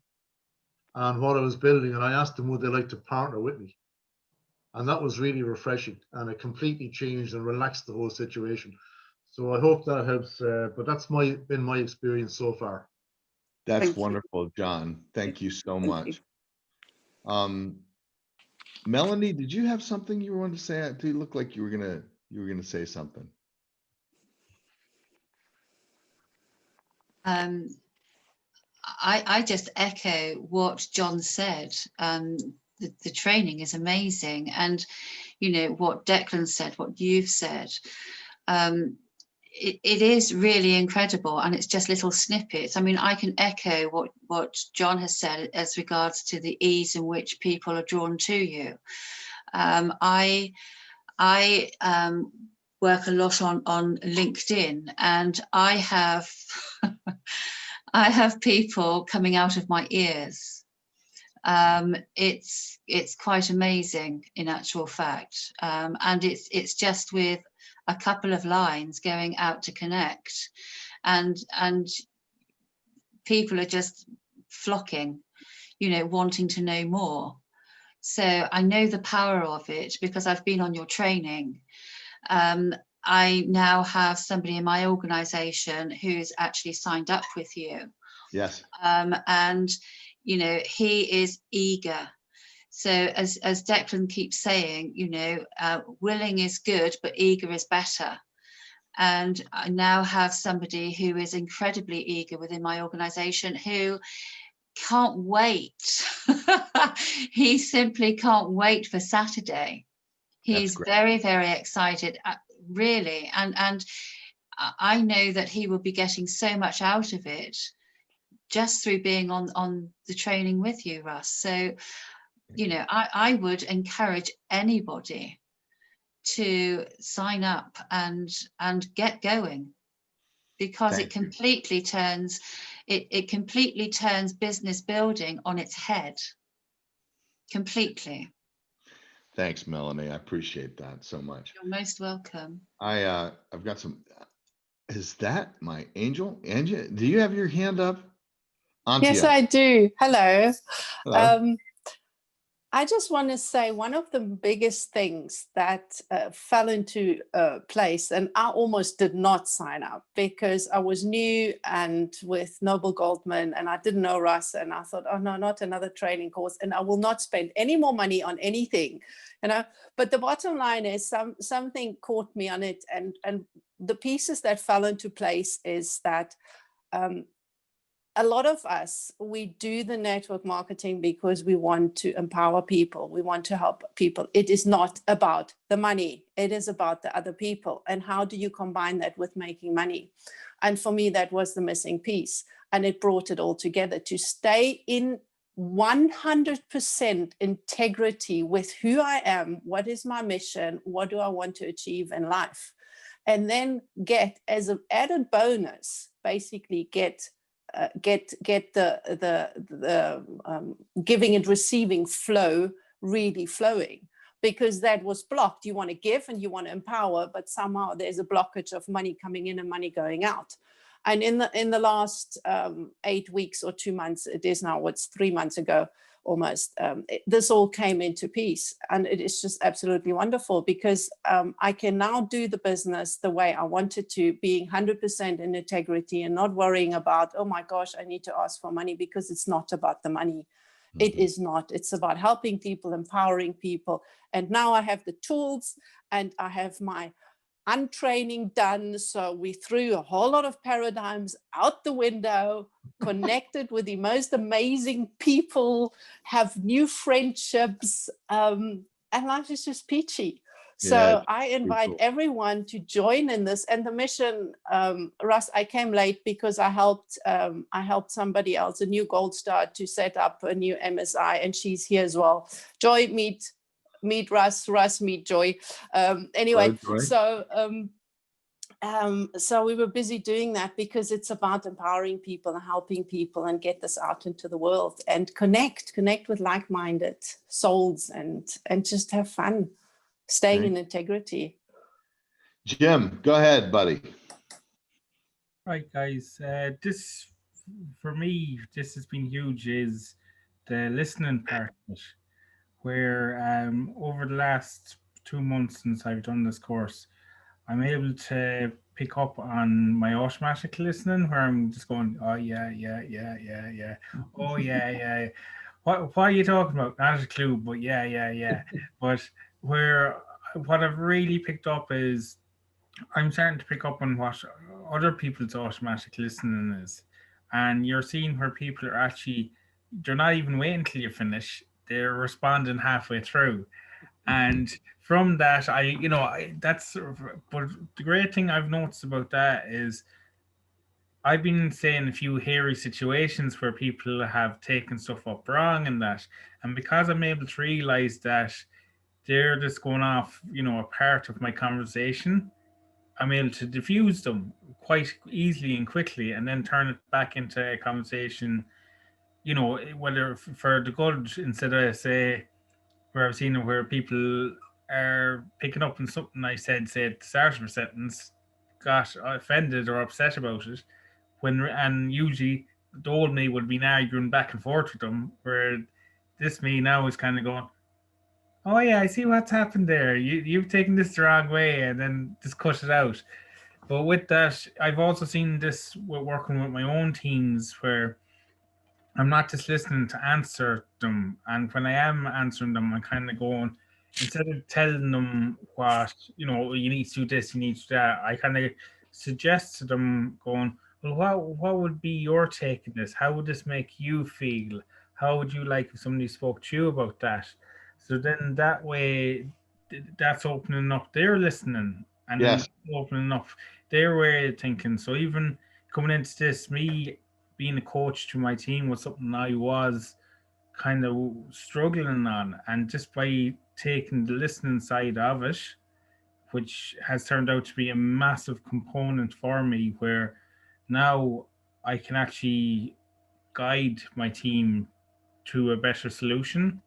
and what I was building. And I asked them would they like to partner with me. And that was really refreshing, and it completely changed and relaxed the whole situation. So I hope that helps. But that's been my experience so far. That's wonderful, John. Thank you so much. Melanie, did you have something you wanted to say? It looked like you were gonna say something. I just echo what John said. The training is amazing, and what Declan said, what you've said, it is really incredible, and it's just little snippets. I can echo what John has said as regards to the ease in which people are drawn to you. I work a lot on LinkedIn, and I have I have people coming out of my ears. It's quite amazing in actual fact, and it's just with a couple of lines going out to connect, and people are just flocking, wanting to know more. So I know the power of it because I've been on your training. I now have somebody in my organization who's actually signed up with you. Yes. And he is eager. So as Declan keeps saying, willing is good, but eager is better. And I now have somebody who is incredibly eager within my organization who can't wait. He simply can't wait for Saturday. He's very, very excited, really. And I know that he will be getting so much out of it just through being on the training with you, Russ. So, I would encourage anybody to sign up and get going, because it completely turns business building on its head. Completely. Thanks, Melanie. I appreciate that so much. You're most welcome. I've got some. Is that my angel? Angie, do you have your hand up? Antia. Yes, I do. Hello. Hello. I just want to say one of the biggest things that fell into place, and I almost did not sign up because I was new and with Noble Goldman, and I didn't know Russ, and I thought, oh no, not another training course, and I will not spend any more money on anything, But the bottom line is something caught me on it, and the pieces that fell into place is that a lot of us, we do the network marketing because we want to empower people. We want to help people. It is not about the money. It is about the other people. And how do you combine that with making money? And for me, that was the missing piece. And it brought it all together to stay in 100% integrity with who I am, what is my mission, what do I want to achieve in life? And then get, as an added bonus, basically get the giving and receiving flow really flowing, because that was blocked. You want to give and you want to empower, but somehow there's a blockage of money coming in and money going out. And in the last 8 weeks or 2 months, it is now, what's 3 months ago almost, this all came into peace, and it is just absolutely wonderful, because I can now do the business the way I wanted to, being 100% in integrity and not worrying about, oh my gosh, I need to ask for money, because it's not about the money. Mm-hmm. It is not. It's about helping people, empowering people. And now I have the tools and I have my untraining done. So we threw a whole lot of paradigms out the window, connected with the most amazing people, have new friendships, and life is just peachy. So yeah, I invite everyone to join in this. And the mission, Russ, I came late because I helped somebody else, a new gold star, to set up a new MSI, and she's here as well. Joy, meet Russ, meet Joy. Anyway, so we were busy doing that because it's about empowering people and helping people and get this out into the world and connect with like-minded souls and just have fun, staying in integrity. Jim, go ahead, buddy. Right, guys. This, for me, this has been huge, is the listening part of it, where over the last 2 months since I've done this course, I'm able to pick up on my automatic listening, where I'm just going, oh yeah. Oh yeah. What are you talking about? Not a clue, but yeah. But what I've really picked up is I'm starting to pick up on what other people's automatic listening is. And you're seeing where people are actually, they're not even waiting till you finish. They're responding halfway through. And from that, but the great thing I've noticed about that is I've been saying a few hairy situations where people have taken stuff up wrong and that. And because I'm able to realize that they're just going off, you know, a part of my conversation, I'm able to diffuse them quite easily and quickly, and then turn it back into a conversation, you know, whether for the good, instead of, say, where I've seen it where people are picking up on something I said, say at the start of a sentence, got offended or upset about it, and usually the old me would be arguing back and forth with them, where this me now is kind of going, oh yeah, I see what's happened there. You've taken this the wrong way, and then just cut it out. But with that, I've also seen this with working with my own teams, where I'm not just listening to answer them. And when I am answering them, I'm kind of going, instead of telling them what, you know, you need to do this, you need to do that, I kind of suggest to them going, well, what would be your take on this? How would this make you feel? How would you like if somebody spoke to you about that? So then that way, that's opening up their listening, and then Yes. opening up their way of thinking. So even coming into this, me being a coach to my team was something I was kind of struggling on, and just by taking the listening side of it, which has turned out to be a massive component for me, where now I can actually guide my team to a better solution,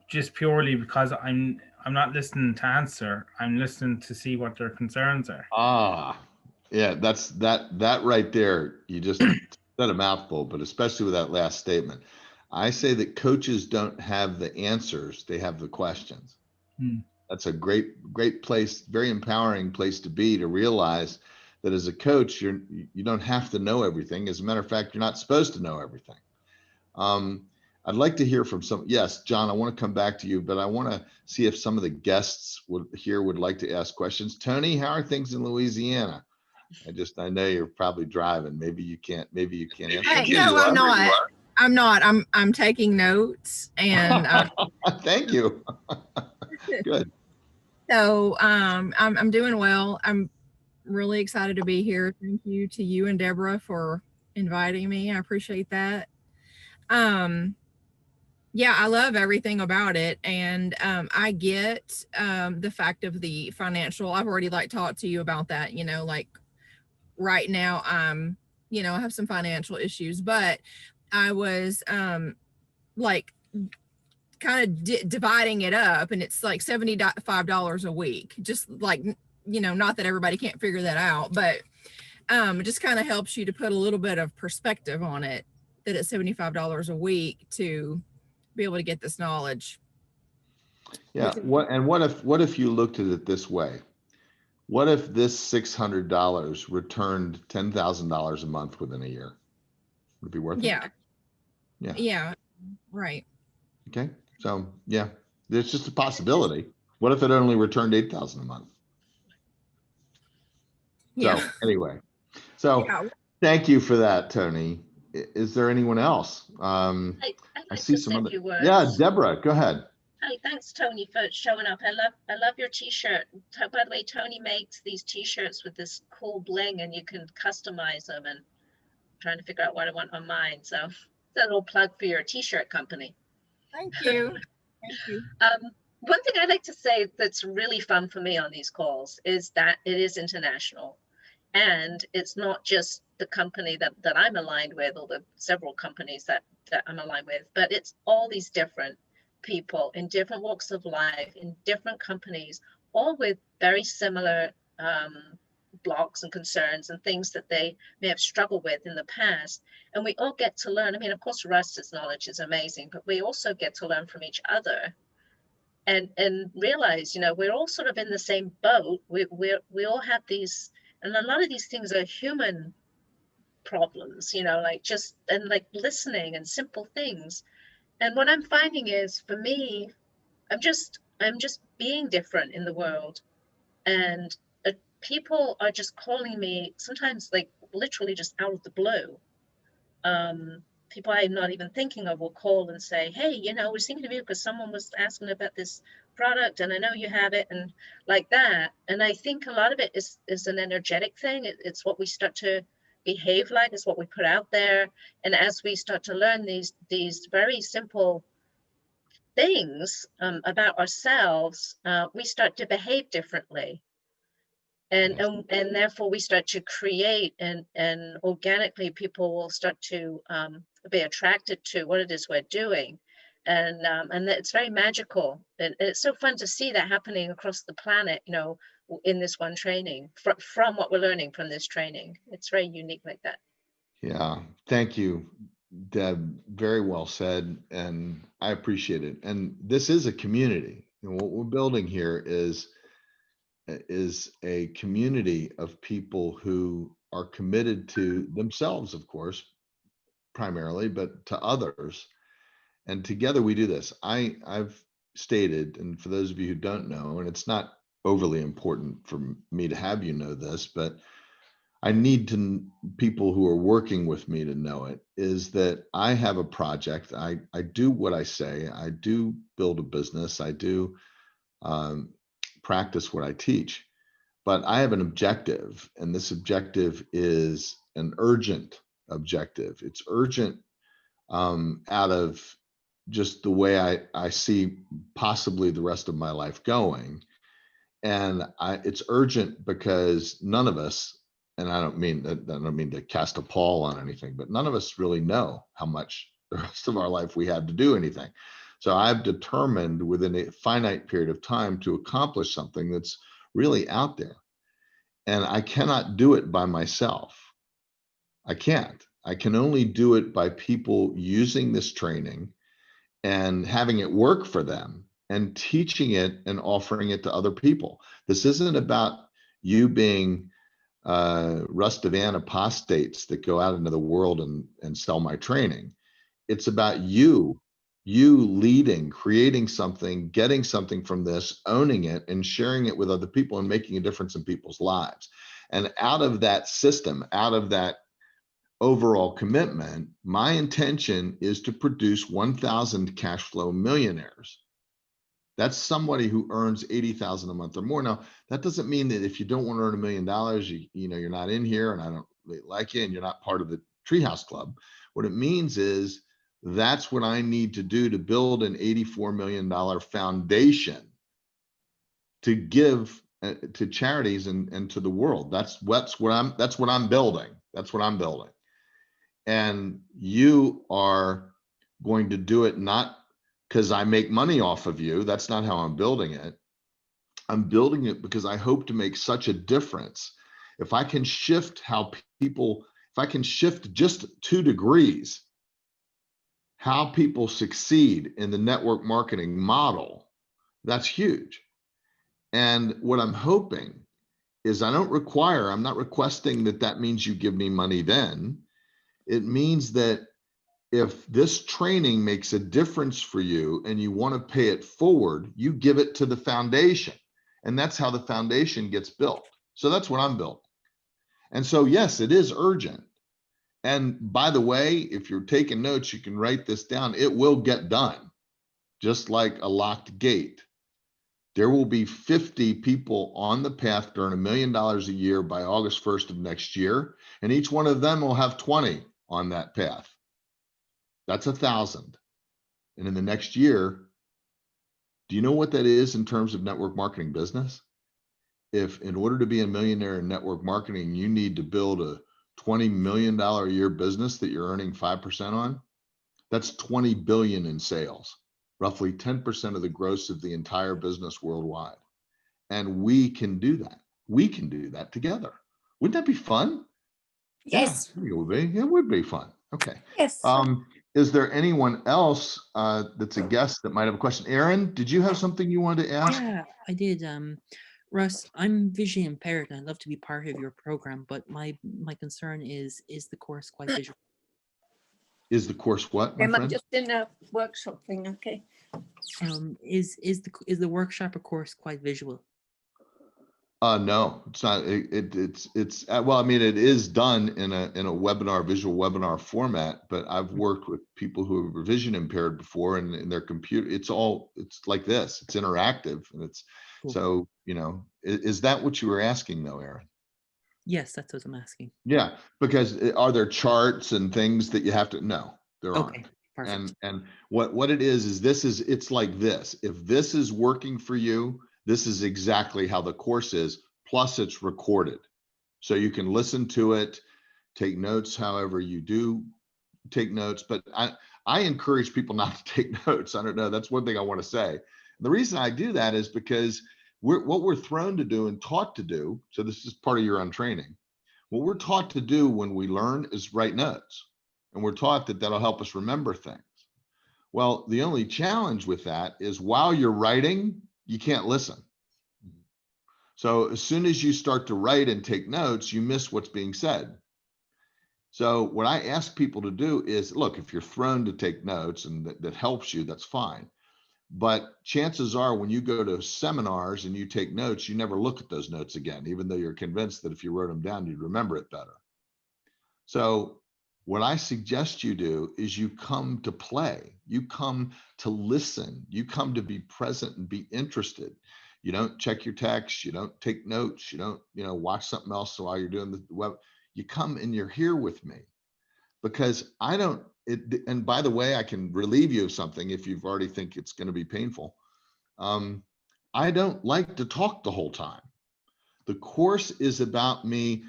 just purely because I'm not listening to answer, I'm listening to see what their concerns are. Ah, yeah, that's that right there. You just said a mouthful, but especially with that last statement. I say that coaches don't have the answers, they have the questions. That's a great place, very empowering place to be, to realize that as a coach, you don't have to know everything. As a matter of fact, you're not supposed to know everything. I'd like to hear from yes, John, I want to come back to you, but I want to see if some of the guests would like to ask questions. Tony, how are things in Louisiana? I know you're probably driving. Maybe you can't answer. No, I'm not. I'm not. I'm taking notes, and thank you. Good. So I'm doing well. I'm really excited to be here. Thank you to you and Deborah for inviting me. I appreciate that. Yeah, I love everything about it. And I get the fact of the financial. I've already talked to you about that, you know, like right now you know, I have some financial issues, but I was like kind of dividing it up, and it's like $75 a week, just like, you know, not that everybody can't figure that out, but it just kind of helps you to put a little bit of perspective on it, that it's $75 a week to be able to get this knowledge. Yeah. What if you looked at it this way? What if this $600 returned $10,000 a month within a year? Would it be worth it? Yeah. Right. Okay. So yeah, there's just a possibility. What if it only returned 8,000 a month? Yeah. So anyway, thank you for that, Tony. Is there anyone else? I see some other. Yeah, Deborah, go ahead. Hi, thanks Tony for showing up. I love your t-shirt. By the way, Tony makes these t-shirts with this cool bling, and you can customize them, and I'm trying to figure out what I want on mine. So it's a little plug for your t-shirt company. Thank you. Thank you. One thing I like to say that's really fun for me on these calls is that it is international, and it's not just the company that I'm aligned with, or the several companies that I'm aligned with, but it's all these different people in different walks of life, in different companies, all with very similar blocks and concerns and things that they may have struggled with in the past. And we all get to learn. I mean, of course, Russ's knowledge is amazing, but we also get to learn from each other and realize, you know, we're all sort of in the same boat. We all have these, and a lot of these things are human problems, you know, like listening and simple things. And what I'm finding is, for me, I'm just being different in the world, and people are just calling me sometimes, like literally just out of the blue. People I'm not even thinking of will call and say, hey, you know, we're thinking of you because someone was asking about this product, and I know you have it, and like that. And I think a lot of it is an energetic thing. It's what we start to behave like, is what we put out there. And as we start to learn these very simple things about ourselves, we start to behave differently. And therefore we start to create, and organically people will start to be attracted to what it is we're doing. And it's very magical. And it's so fun to see that happening across the planet, you know, in this one training, from what we're learning from this training. It's very unique like that. Yeah, thank you, Deb. Very well said, and I appreciate it. And this is a community. And what we're building here is a community of people who are committed to themselves, of course, primarily, but to others. And together we do this. I've stated, and for those of you who don't know, and it's not overly important for me to have you know this, but I need people who are working with me to know it, is that I have a project. I do what I say. I do build a business. I do practice what I teach, but I have an objective, and this objective is an urgent objective. It's urgent out of just the way I see possibly the rest of my life going. And it's urgent because none of us, and I don't mean to cast a pall on anything, but none of us really know how much the rest of our life we had to do anything. So I've determined within a finite period of time to accomplish something that's really out there. And I cannot do it by myself. I can't. I can only do it by people using this training and having it work for them and teaching it and offering it to other people. This isn't about you being Russ DeVan apostates that go out into the world and sell my training. It's about you leading, creating something, getting something from this, owning it, and sharing it with other people and making a difference in people's lives. And out of that system, out of that overall commitment, my intention is to produce 1,000 cash flow millionaires. That's somebody who earns 80,000 a month or more. Now, that doesn't mean that if you don't want to earn $1 million, you know, you're not in here and I don't really like you and you're not part of the Treehouse Club. What it means is that's what I need to do to build an $84 million foundation to give to charities and to the world. That's what I'm building. That's what I'm building. And you are going to do it not because I make money off of you. That's not how I'm building it. I'm building it because I hope to make such a difference. If I can shift how people, if I can shift just 2 degrees, how people succeed in the network marketing model, that's huge. And what I'm hoping is I'm not requesting that means you give me money then. It means that if this training makes a difference for you and you want to pay it forward, you give it to the foundation. And that's how the foundation gets built. So that's what I'm building. And so, yes, it is urgent. And by the way, if you're taking notes, you can write this down. It will get done, just like a locked gate. There will be 50 people on the path to earn $1 million a year by August 1st of next year. And each one of them will have 20 on that path. That's 1,000. And in the next year, do you know what that is in terms of network marketing business? If in order to be a millionaire in network marketing, you need to build a $20 million a year business that you're earning 5% on, that's 20 billion in sales, roughly 10% of the gross of the entire business worldwide. And we can do that. We can do that together. Wouldn't that be fun? Yes. Yeah, it would be fun. Okay. Yes. Is there anyone else that's a guest that might have a question? Aaron, did you have something you wanted to ask? Yeah, I did. Russ, I'm visually impaired and I'd love to be part of your program, but my concern is the course quite visual? Is the course what, my I'm friend? just in a workshop thing, okay. Is the workshop or course quite visual? No, it's not. It's well, I mean, it is done in a webinar, visual webinar format, but I've worked with people who are vision impaired before, and in their computer, it's like this. It's interactive, and it's cool. So, you know, is that what you were asking though, Aaron? Yes, that's what I'm asking. Yeah, because are there charts and things that you have to? No, there okay. aren't. Perfect. And what it is it's like this. If this is working for you, this is exactly how the course is. Plus it's recorded. So you can listen to it, take notes, however you do take notes. But I encourage people not to take notes. I don't know. That's one thing I want to say. The reason I do that is because what we're thrown to do and taught to do. So this is part of your untraining. What we're taught to do when we learn is write notes. And we're taught that that'll help us remember things. Well, the only challenge with that is while you're writing, you can't listen. So as soon as you start to write and take notes, you miss what's being said. So what I ask people to do is, look, if you're thrown to take notes and that helps you, that's fine. But chances are when you go to seminars and you take notes, you never look at those notes again, even though you're convinced that if you wrote them down, you'd remember it better. So what I suggest you do is you come to play, you come to listen, you come to be present and be interested. You don't check your text, you don't take notes, you don't, watch something else while you're doing the web. You come and you're here with me because and by the way, I can relieve you of something if you've already think it's going to be painful. I don't like to talk the whole time. The course is about me,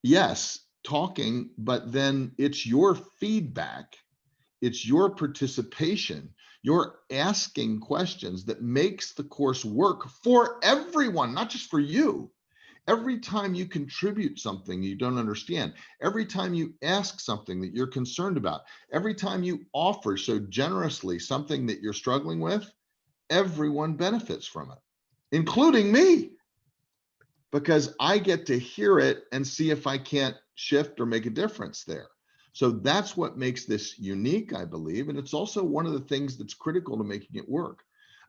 yes, talking, but then it's your feedback, it's your participation, you're asking questions that makes the course work for everyone, not just for you. Every time you contribute something you don't understand, every time you ask something that you're concerned about, every time you offer so generously something that you're struggling with, everyone benefits from it, including me, because I get to hear it and see if I can't shift or make a difference there. So that's what makes this unique, I believe. And it's also one of the things that's critical to making it work.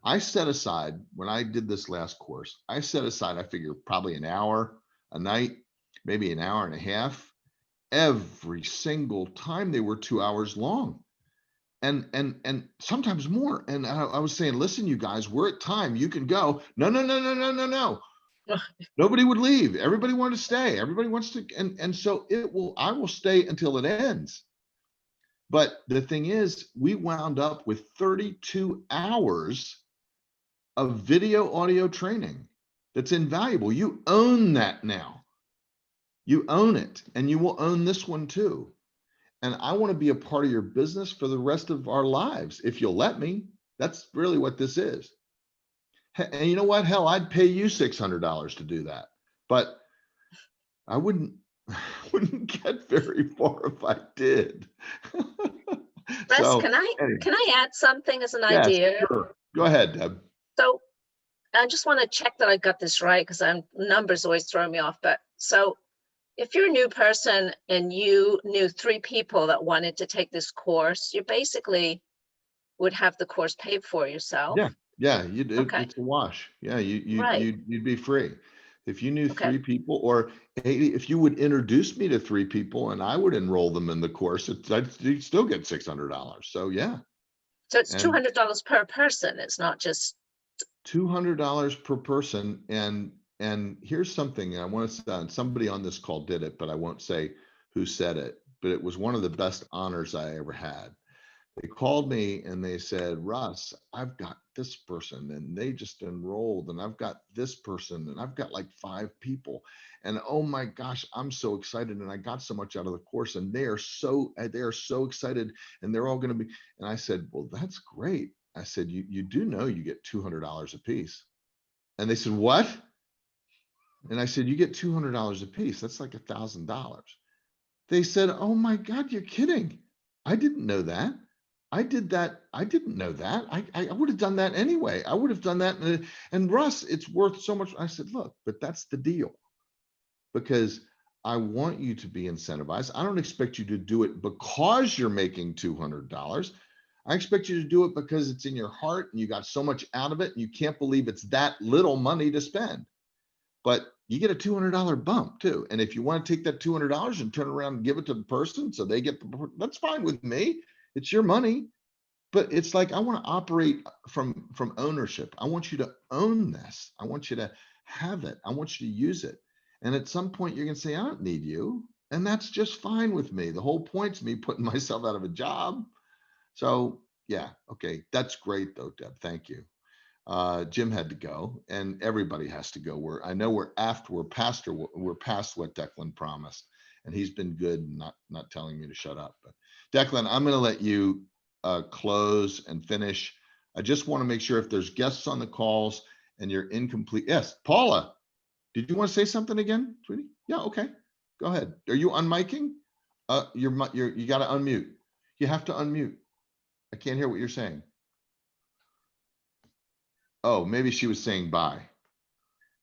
I set aside, when I did this last course, I figure probably an hour a night, maybe an hour and a half, every single time. They were 2 hours long and sometimes more. And I was saying, listen, you guys, we're at time. You can go. No. Nobody would leave. Everybody wanted to stay. Everybody wants to. And so I will stay until it ends. But the thing is, we wound up with 32 hours of video audio training that's invaluable. You own that now. You own it, and you will own this one too. And I want to be a part of your business for the rest of our lives, if you'll let me. That's really what this is. And you know what? Hell, I'd pay you $600 to do that, but I wouldn't get very far if I did. Russ, So, can I add something as an yes, idea? Sure. Go ahead, Deb. So I just want to check that I got this right, because numbers always throw me off. But so if you're a new person and you knew 3 people that wanted to take this course, you basically would have the course paid for yourself. Yeah, Okay. it's a wash. Yeah, Right. you'd be free. If you knew Okay. 3 people, or hey, if you would introduce me to 3 people and I would enroll them in the course, you'd still get $600. So yeah. So it's And $200 per person. It's not just $200 per person. And here's something I want to say, somebody on this call did it, but I won't say who said it, but it was one of the best honors I ever had. They called me and they said, Russ, I've got this person and they just enrolled, and I've got this person and I've got like 5 people. And oh my gosh, I'm so excited. And I got so much out of the course, and they are so excited, and they're all going to be. And I said, well, that's great. I said, you do know you get $200 a piece. And they said, what? And I said, you get $200 a piece. That's like $1,000. They said, oh my God, you're kidding. I didn't know that. I did that. I didn't know that. I would have done that anyway. I would have done that. And Russ, it's worth so much. I said, look, but that's the deal, because I want you to be incentivized. I don't expect you to do it because you're making $200. I expect you to do it because it's in your heart and you got so much out of it and you can't believe it's that little money to spend. But you get a $200 bump too. And if you want to take that $200 and turn around and give it to the person so they get that's fine with me. It's your money. But it's like, I want to operate from ownership. I want you to own this. I want you to have it. I want you to use it. And at some point you're going to say, I don't need you. And that's just fine with me. The whole point's me putting myself out of a job. So yeah, okay, that's great though, Deb. Thank you. Jim had to go, and everybody has to go. I know we're past what Declan promised, and he's been good, not telling me to shut up. But Declan, I'm going to let you close and finish. I just want to make sure if there's guests on the calls and you're incomplete. Yes, Paula, did you want to say something again, sweetie? Yeah, okay, go ahead. Are you unmiking? You got to unmute. You have to unmute. I can't hear what you're saying. Oh, maybe she was saying bye.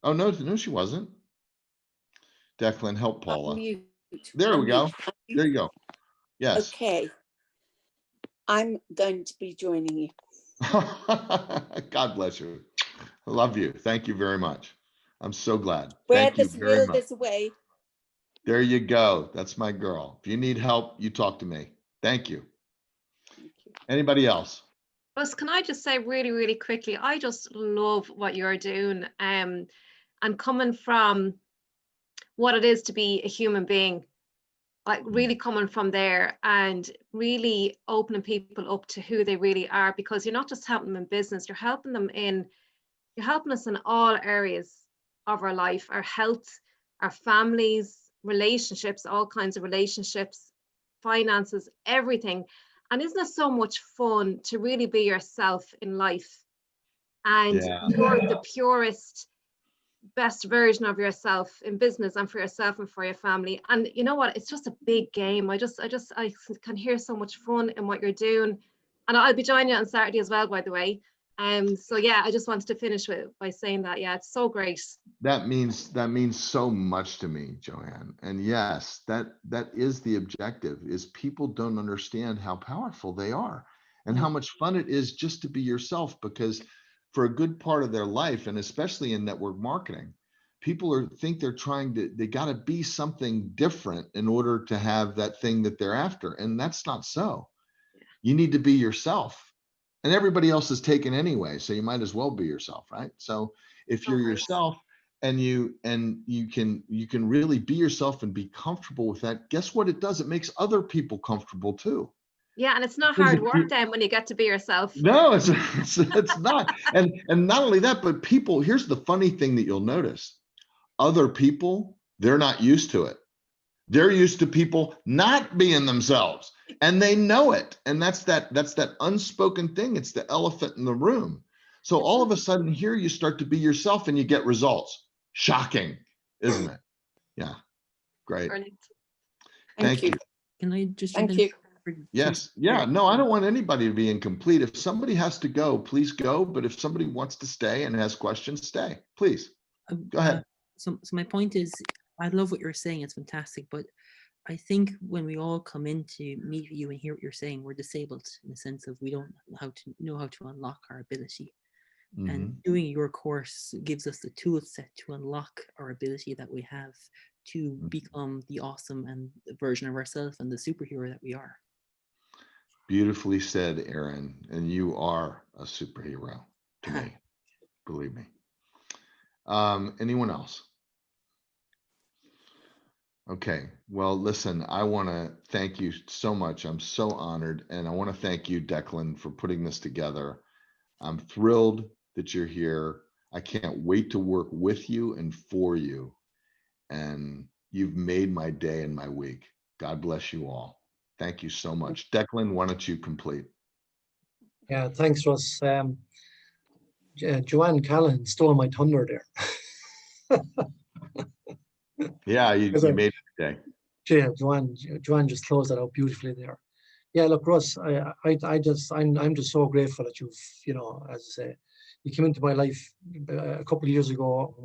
Oh, no, she wasn't. Declan, help Paula. Unmute. There we go. There you go. Yes. Okay. I'm going to be joining you. God bless you. I love you. Thank you very much. I'm so glad. Where Thank you there's a very will, much. there's a way. There you go. That's my girl. If you need help, you talk to me. Thank you. Thank you. Anybody else? Russ, can I just say really, really quickly, I just love what you're doing, and coming from what it is to be a human being, like really coming from there and really opening people up to who they really are, because you're not just helping them in business, you're helping us in all areas of our life, our health, our families, relationships, all kinds of relationships, finances, everything. And isn't it so much fun to really be yourself in life? And you're the purest, best version of yourself in business and for yourself and for your family. And you know what? It's just a big game. I can hear so much fun in what you're doing. And I'll be joining you on Saturday as well, by the way. So yeah, I just wanted to finish by saying that. Yeah, it's so great. That means so much to me, Joanne. And yes, that is the objective, is people don't understand how powerful they are and how much fun it is just to be yourself, because for a good part of their life, and especially in network marketing, people think they got to be something different in order to have that thing that they're after. And that's not so. You need to be yourself. And everybody else is taken anyway, so you might as well be yourself, right? So if you're yourself and you can really be yourself and be comfortable with that, guess what it does? It makes other people comfortable too. Yeah, and it's not hard work then when you get to be yourself. No, it's not. And not only that, but people, here's the funny thing that you'll notice. Other people, they're not used to it. They're used to people not being themselves, and they know it. And that's that unspoken thing. It's the elephant in the room. So all of a sudden here you start to be yourself and you get results. Shocking, isn't it? Yeah, great. Thank you. Can I just Thank you. Yes. Yeah. No, I don't want anybody to be incomplete. If somebody has to go, please go. But if somebody wants to stay and has questions, stay. Please. Go ahead. So my point is, I love what you're saying. It's fantastic. But I think when we all come in to meet you and hear what you're saying, we're disabled in the sense of we don't know how to unlock our ability. Mm-hmm. And doing your course gives us the tool set to unlock our ability that we have to become the awesome and the version of ourselves and the superhero that we are. Beautifully said, Aaron. And you are a superhero to me. Believe me. Anyone else? Okay. Well, listen, I want to thank you so much. I'm so honored. And I want to thank you, Declan, for putting this together. I'm thrilled that you're here. I can't wait to work with you and for you. And you've made my day and my week. God bless you all. Thank you so much. Declan, why don't you complete? Yeah, thanks, Russ. Joanne Callan stole my thunder there. Yeah, you made it today. Yeah, Joanne just closed that out beautifully there. Yeah, look, Russ, I'm just so grateful that you've, as I say, you came into my life a couple of years ago.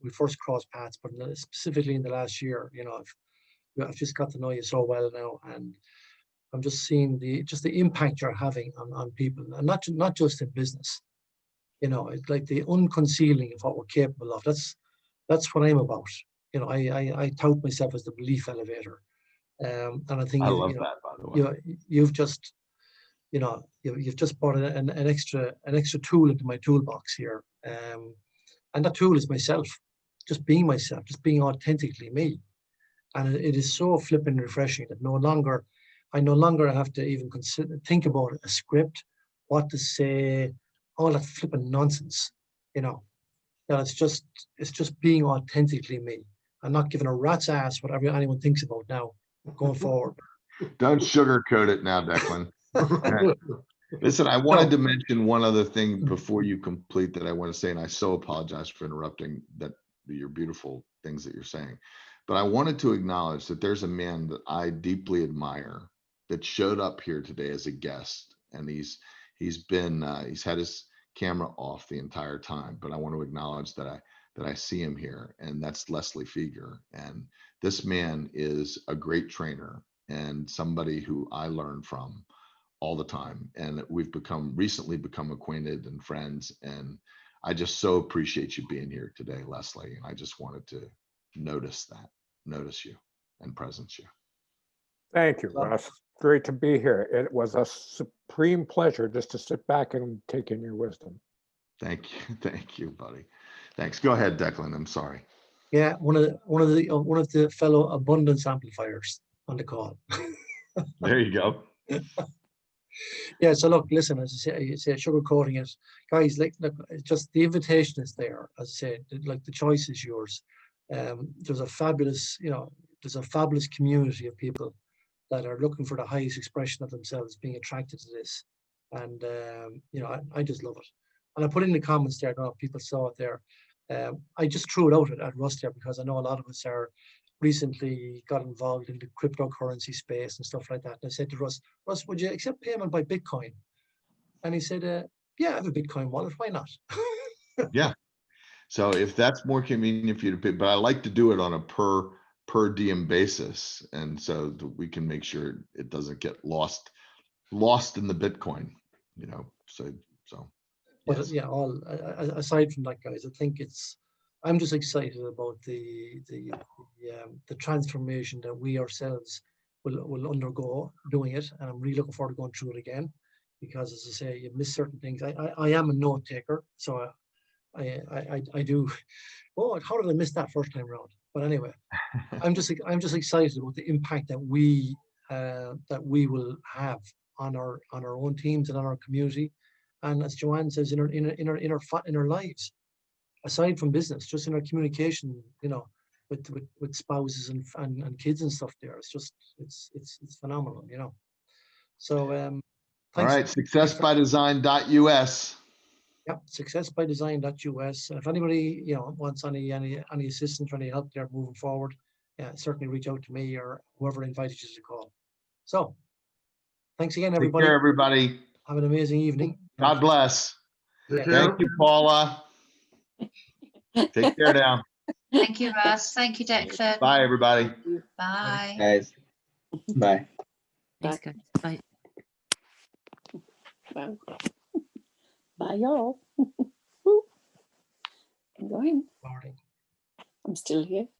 We first crossed paths, but specifically in the last year, I've just got to know you so well now, and I'm just seeing the impact you're having on people, and not just in business. It's like the unconcealing of what we're capable of. That's what I'm about. I tout myself as the belief elevator, and I think I love that, by the way. You've just brought an extra tool into my toolbox here, and that tool is myself, just being myself, just being authentically me. And it is so flipping refreshing that no longer I no longer have to even think about a script, what to say, all that flipping nonsense, you know. That it's just being authentically me. I'm not giving a rat's ass what anyone thinks about now going forward. Don't sugarcoat it now, Declan. Listen, I wanted to mention one other thing before you complete that I want to say, and I so apologize for interrupting your beautiful things that you're saying. But I wanted to acknowledge that there's a man that I deeply admire that showed up here today as a guest, and he's had his camera off the entire time. But I want to acknowledge that I see him here, and that's Leslie Feger. And this man is a great trainer and somebody who I learn from all the time, and we've recently become acquainted and friends, and I just so appreciate you being here today, Leslie. And I just wanted to notice you and presence you. Thank you, Russ. Great to be here. It was a supreme pleasure just to sit back and take in your wisdom. Thank you, buddy. Thanks. Go ahead, Declan. I'm sorry. Yeah, one of the fellow abundance amplifiers on the call. There you go. Yeah, so look, listen, as I say, sugarcoating it, guys, look, just the invitation is there. As I say, like the choice is yours. There's a fabulous community of people that are looking for the highest expression of themselves, being attracted to this, and I just love it. And I put in the comments there, I don't know if people saw it there. I just threw it out at Russ there because I know a lot of us are recently got involved in the cryptocurrency space and stuff like that. And I said to Russ, would you accept payment by Bitcoin? And he said, yeah, I have a Bitcoin wallet. Why not? Yeah. So if that's more convenient for you to pay, but I like to do it on a per diem basis. And so that we can make sure it doesn't get lost in the Bitcoin, so. But yes. yeah, aside from that, guys, I think I'm just excited about the transformation that we ourselves will undergo doing it, and I'm really looking forward to going through it again, because as I say, you miss certain things. I am a note taker, so I do. Oh, how did I miss that first time around? But anyway, I'm just excited about the impact that we will have on our own teams and on our community. And as Joanne says, in our lives, aside from business, just in our communication, with spouses and kids and stuff there, it's phenomenal, So all right, successbydesign.us. Yep, successbydesign.us. If anybody wants any assistance or any help there moving forward, certainly reach out to me or whoever invited you to call. So, thanks again, everybody. Take care, everybody. Have an amazing evening. God bless. Thank you, Paula. Take care now. Thank you, Russ. Thank you, Declan. Bye, everybody. Bye. Guys. Bye. Thanks, guys. Bye. Well, bye, y'all. I'm going. Morning. I'm still here.